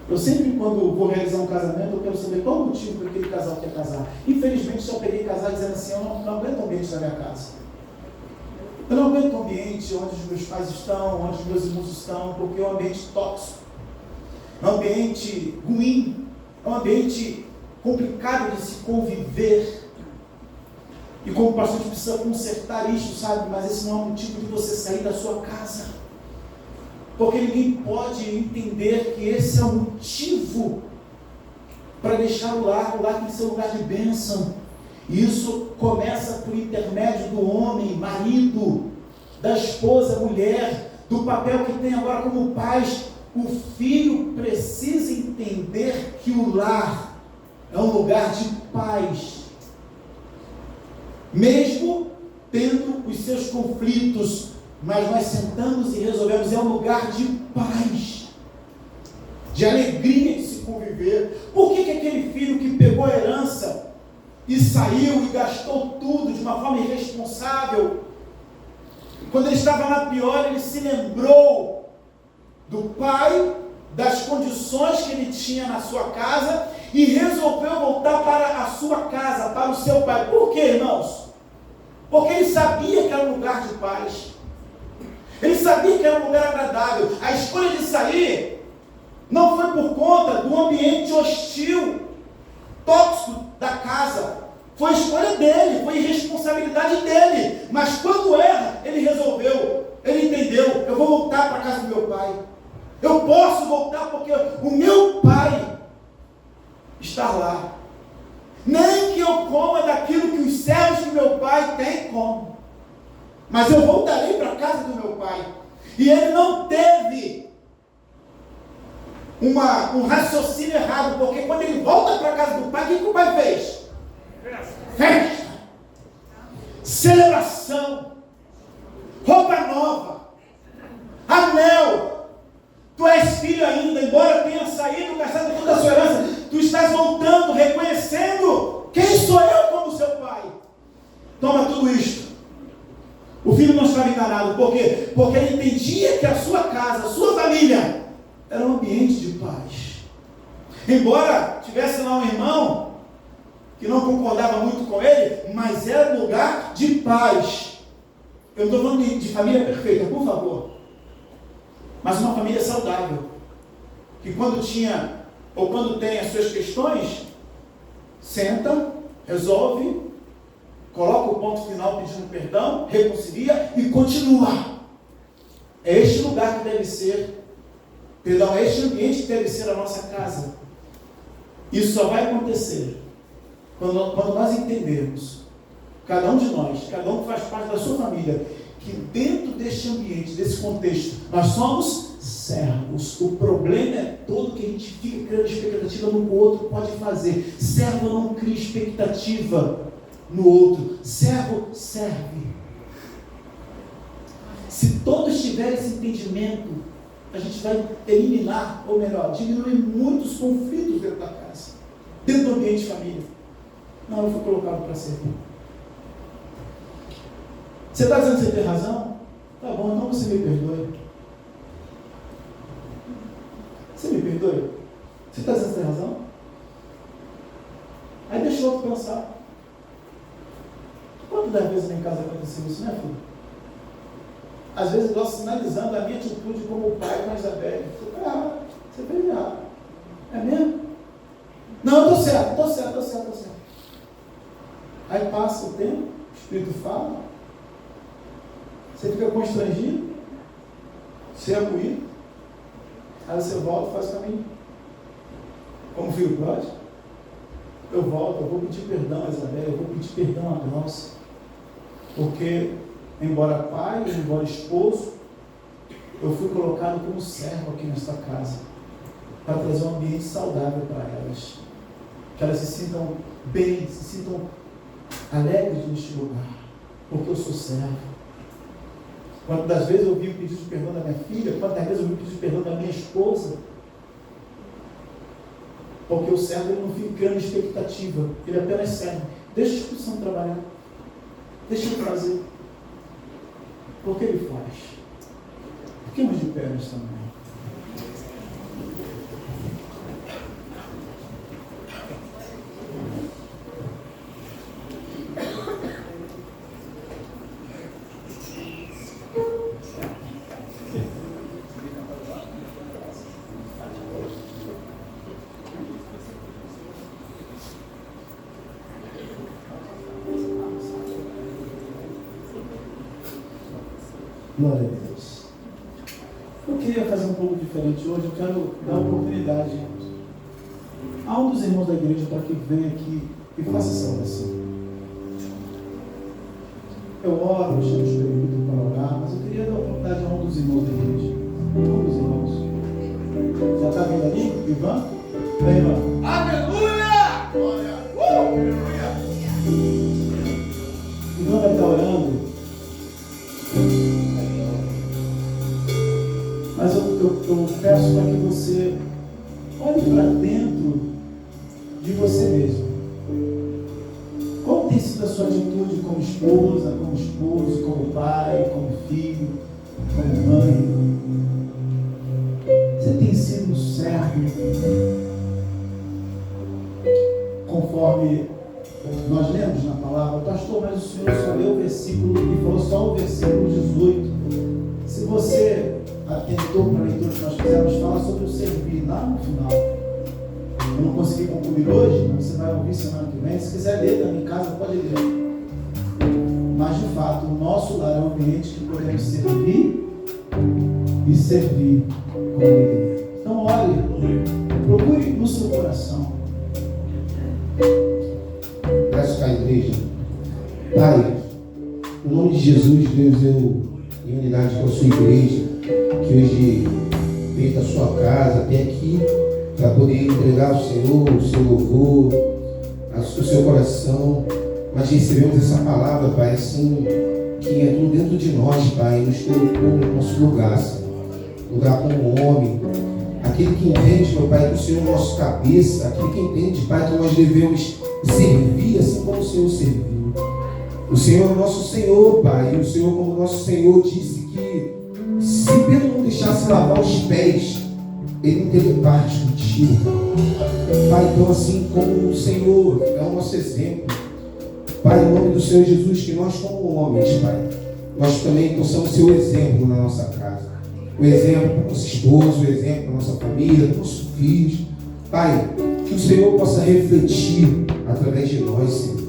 Eu sempre, quando vou realizar um casamento, eu quero saber qual o motivo para aquele casal quer casar. Infelizmente, só peguei casal dizendo assim, eu não aguento o ambiente da minha casa. Eu não aguento o ambiente onde os meus pais estão, onde os meus irmãos estão, porque é um ambiente tóxico. É um ambiente ruim. É um ambiente complicado de se conviver. E como pastor, a gente precisa consertar isso, sabe? Mas esse não é um motivo de você sair da sua casa. Porque ninguém pode entender que esse é o motivo para deixar o lar tem que ser um lugar de bênção. E isso começa por intermédio do homem, marido, da esposa, mulher, do papel que tem agora como pais. O filho precisa entender que o lar é um lugar de paz. Mesmo tendo os seus conflitos, mas nós sentamos e resolvemos, é um lugar de paz, de alegria de se conviver. Por que aquele filho que pegou a herança e saiu e gastou tudo de uma forma irresponsável, quando ele estava na pior, ele se lembrou do pai, das condições que ele tinha na sua casa e resolveu voltar para a sua casa, para o seu pai? Por quê, irmãos? Porque ele sabia que era um lugar de paz. Ele sabia que era um lugar agradável. A escolha de sair não foi por conta do ambiente hostil, tóxico da casa. Foi escolha dele, foi irresponsabilidade dele. Mas quando erra, ele resolveu, ele entendeu, eu vou voltar para a casa do meu pai. Eu posso voltar porque o meu pai está lá. Nem que eu coma daquilo que os servos do meu pai têm como. Mas eu voltarei para a casa do meu pai. E ele não teve um raciocínio errado, porque quando ele volta para a casa do pai, o que o pai fez? Festa, celebração, roupa nova, anel. Tu és filho ainda, embora tenha saído, gastado toda a sua herança, tu estás voltando, reconhecendo quem sou eu como seu pai. Toma tudo isto. O filho não estava enganado. Por quê? Porque ele entendia que a sua casa, a sua família, era um ambiente de paz. Embora tivesse lá um irmão que não concordava muito com ele, mas era um lugar de paz. Eu não estou falando de família perfeita, por favor. Mas uma família saudável. Que quando tinha, ou quando tem as suas questões, senta, resolve, coloca o ponto final pedindo perdão, reconcilia e continua. É este lugar que deve ser, perdão, é este ambiente que deve ser a nossa casa. Isso só vai acontecer quando nós entendermos, cada um de nós, cada um que faz parte da sua família, que dentro deste ambiente, desse contexto, nós somos servos. O problema é todo que a gente fica criando expectativa no que o outro pode fazer. Servo não cria expectativa no outro. Servo serve. Se todos tiverem esse entendimento, a gente vai eliminar, ou melhor, diminuir muitos conflitos dentro da casa, dentro do ambiente de família. Não, eu fui colocado para servir. Você está dizendo que você tem razão? Tá bom, então você me perdoe. Você me perdoe? Você está dizendo que você tem razão? Aí deixa o outro pensar. Quantas vezes em casa aconteceu isso, né, filho? Às vezes eu estou sinalizando a minha atitude como pai com a Isabelle. Você fez errado. É mesmo? Não, eu estou certo. Aí passa o tempo, o Espírito fala, você fica constrangido, você é moído, aí você volta e faz o caminho. Como filho pródigo, eu volto, eu vou pedir perdão a Isabelle, eu vou pedir perdão a Glaucia, porque, embora pai, embora esposo, eu fui colocado como servo aqui nesta casa, para trazer um ambiente saudável para elas, que elas se sintam bem, se sintam alegres neste lugar, porque eu sou servo. Quantas vezes eu vi o pedido de perdão da minha filha, quantas vezes eu vi o pedido de perdão da minha esposa, porque o servo ele não fica criando expectativa, ele apenas serve. Deixa a Espírito Santo trabalhar, deixa ele fazer, porque ele faz. Fiquemos de pé nesta manhã. Glória a Deus. Eu queria fazer um pouco diferente hoje. Eu quero dar oportunidade a um dos irmãos da igreja para que venha aqui e faça essa oração. Eu oro, eu chamo os períodos para orar, mas eu queria dar oportunidade a um dos irmãos da igreja. Um dos irmãos. Já está vendo ali, Ivan? Vem, Ivan. Aleluia! Glória! Aleluia! Ivan vai estar orando. Mas eu peço para que você olhe para dentro de você mesmo. Qual tem sido a sua atitude como esposa, como esposo, como pai, como filho, como mãe? Você tem sido servo conforme nós lemos na palavra? Pastor, mas o Senhor só leu o versículo e falou só o versículo 18. Se você atentou para a leitura que nós fizemos, fala sobre o servir lá no final. Eu não consegui concluir hoje, mas você vai ouvir semana que vem. Se quiser ler também em casa, pode ler. Mas de fato, o nosso lar é um ambiente que podemos servir e servir com alegria. Então olhe, procure no seu coração. Peço para a igreja, Pai, em nome de Jesus, Deus, eu, em unidade com a sua igreja, que hoje veio da sua casa até aqui para poder entregar ao Senhor o seu louvor, o seu coração, mas recebemos essa palavra, Pai, assim, que entrou dentro de nós, Pai, e nos colocou no nosso lugar, Senhor, lugar como homem, aquele que entende, meu Pai, que o Senhor é o nosso cabeça, aquele que entende, Pai, que nós devemos servir assim como o Senhor serviu. O Senhor é o nosso Senhor, Pai, e o Senhor, como nosso Senhor, disse que se Pedro não deixasse lavar os pés, ele não teria parte contigo. Pai, então assim como o Senhor é o nosso exemplo, Pai, em nome do Senhor Jesus, que nós como homens, Pai, nós também possamos ser o exemplo na nossa casa. O exemplo para nosso esposo, o exemplo para nossa família, para nossos filhos. Pai, que o Senhor possa refletir através de nós, Senhor.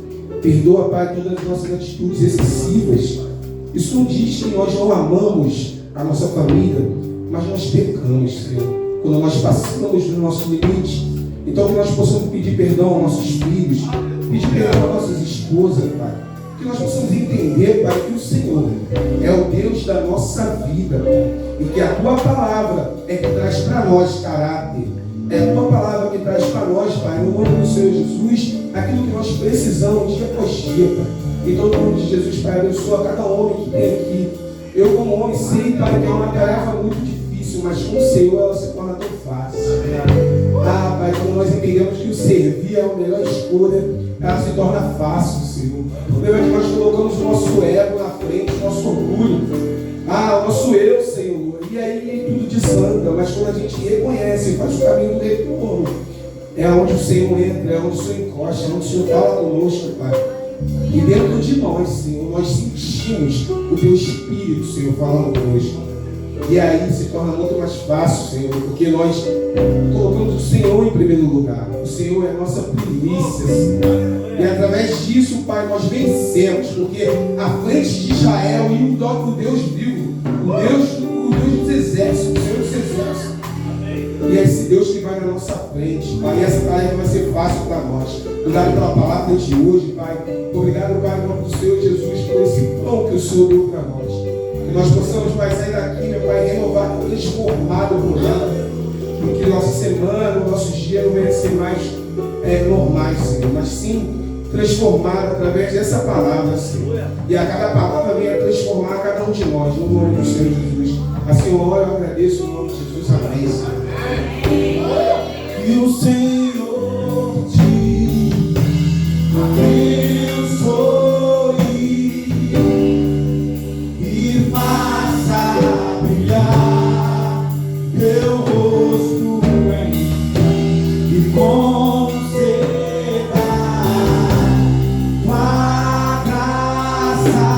Perdoa, Pai, todas as nossas atitudes excessivas. Isso não diz que nós não amamos a nossa família, mas nós pecamos, Senhor, quando nós passamos do nosso limite. Então que nós possamos pedir perdão aos nossos filhos, pedir perdão às nossas esposas, Pai. Que nós possamos entender, Pai, que o Senhor é o Deus da nossa vida, Pai, e que a Tua palavra é que traz para nós caráter. É a Tua palavra que traz para nós, Pai, no nome do Senhor Jesus, aquilo que nós precisamos dia após dia, Pai. Então, no nome de Jesus, Pai, abençoa cada homem que tem aqui. Eu, como homem, sei, Pai, que é uma tarefa muito difícil, mas com o Senhor ela se torna tão fácil. Ah, Pai, quando nós entendemos que o servir é a melhor escolha, ela se torna fácil, Senhor. O problema é que nós colocamos o nosso ego na frente, o nosso orgulho, o nosso eu, Senhor. E aí tudo desanda, mas quando a gente reconhece e faz o caminho do retorno, é onde o Senhor entra, é onde o Senhor encosta, é onde o Senhor fala conosco, Pai. E dentro de nós, Senhor, nós sentimos o Teu Espírito, Senhor, falando conosco. E aí se torna muito mais fácil, Senhor, porque nós colocamos o Senhor em primeiro lugar. O Senhor é a nossa primícia, Senhor. E através disso, Pai, nós vencemos, porque à frente de Israel e o Deus vivo, o Deus dos exércitos, o Senhor dos exércitos. E é esse Deus que vai na nossa frente, Pai. E essa tarefa vai ser fácil para nós. Obrigado pela palavra de hoje, Pai. Obrigado, Pai, em nome do Senhor Jesus, por esse pão que o Senhor deu para nós. Que nós possamos, Pai, sair daqui, meu Pai, renovado, transformado por ela. Porque nossa semana, o nosso dia não vai ser mais normais, Senhor, mas sim transformado através dessa palavra, Senhor. E a cada palavra venha transformar cada um de nós, no nome do Senhor Jesus. Assim eu oro, eu agradeço no nome de Jesus. Amém, Senhor. E o Senhor te abençoe e faça brilhar teu rosto em mim e conceda tua graça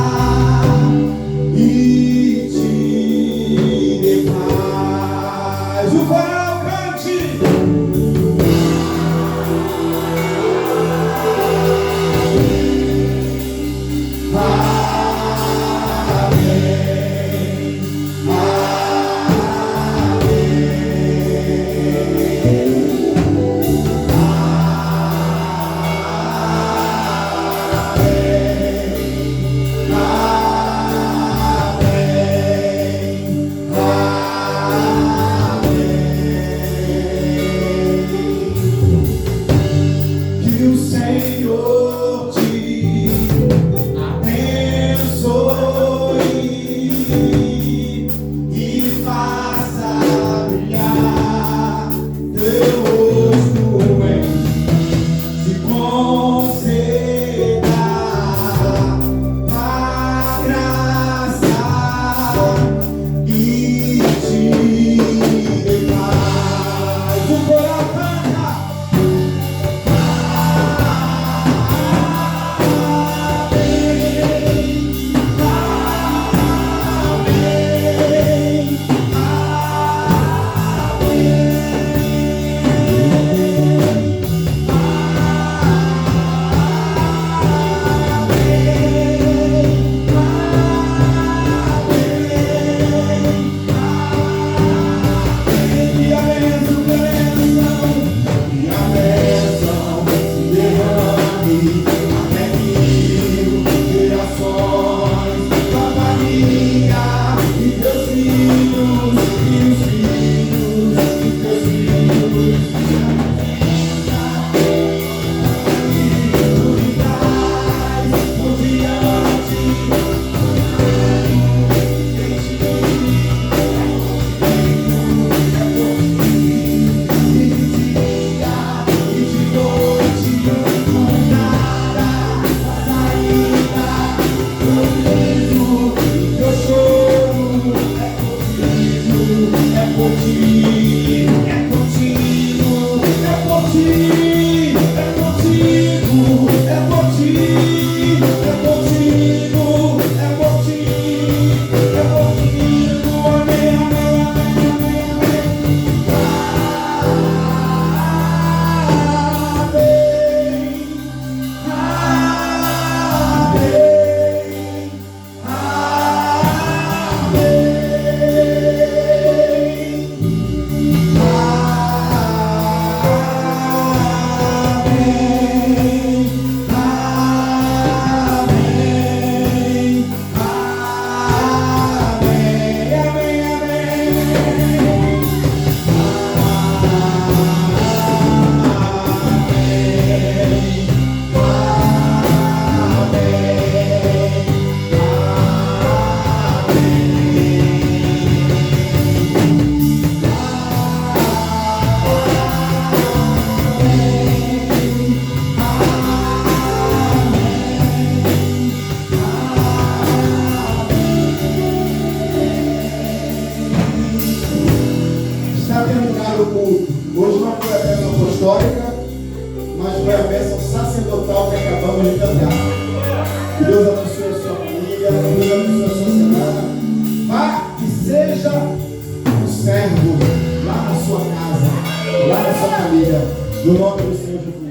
e te dê paz. O coral cante. Deus abençoe a sua família. Deus abençoe a sua semana. Vá e seja um servo lá na sua casa, lá na sua família. No nome do Senhor Jesus.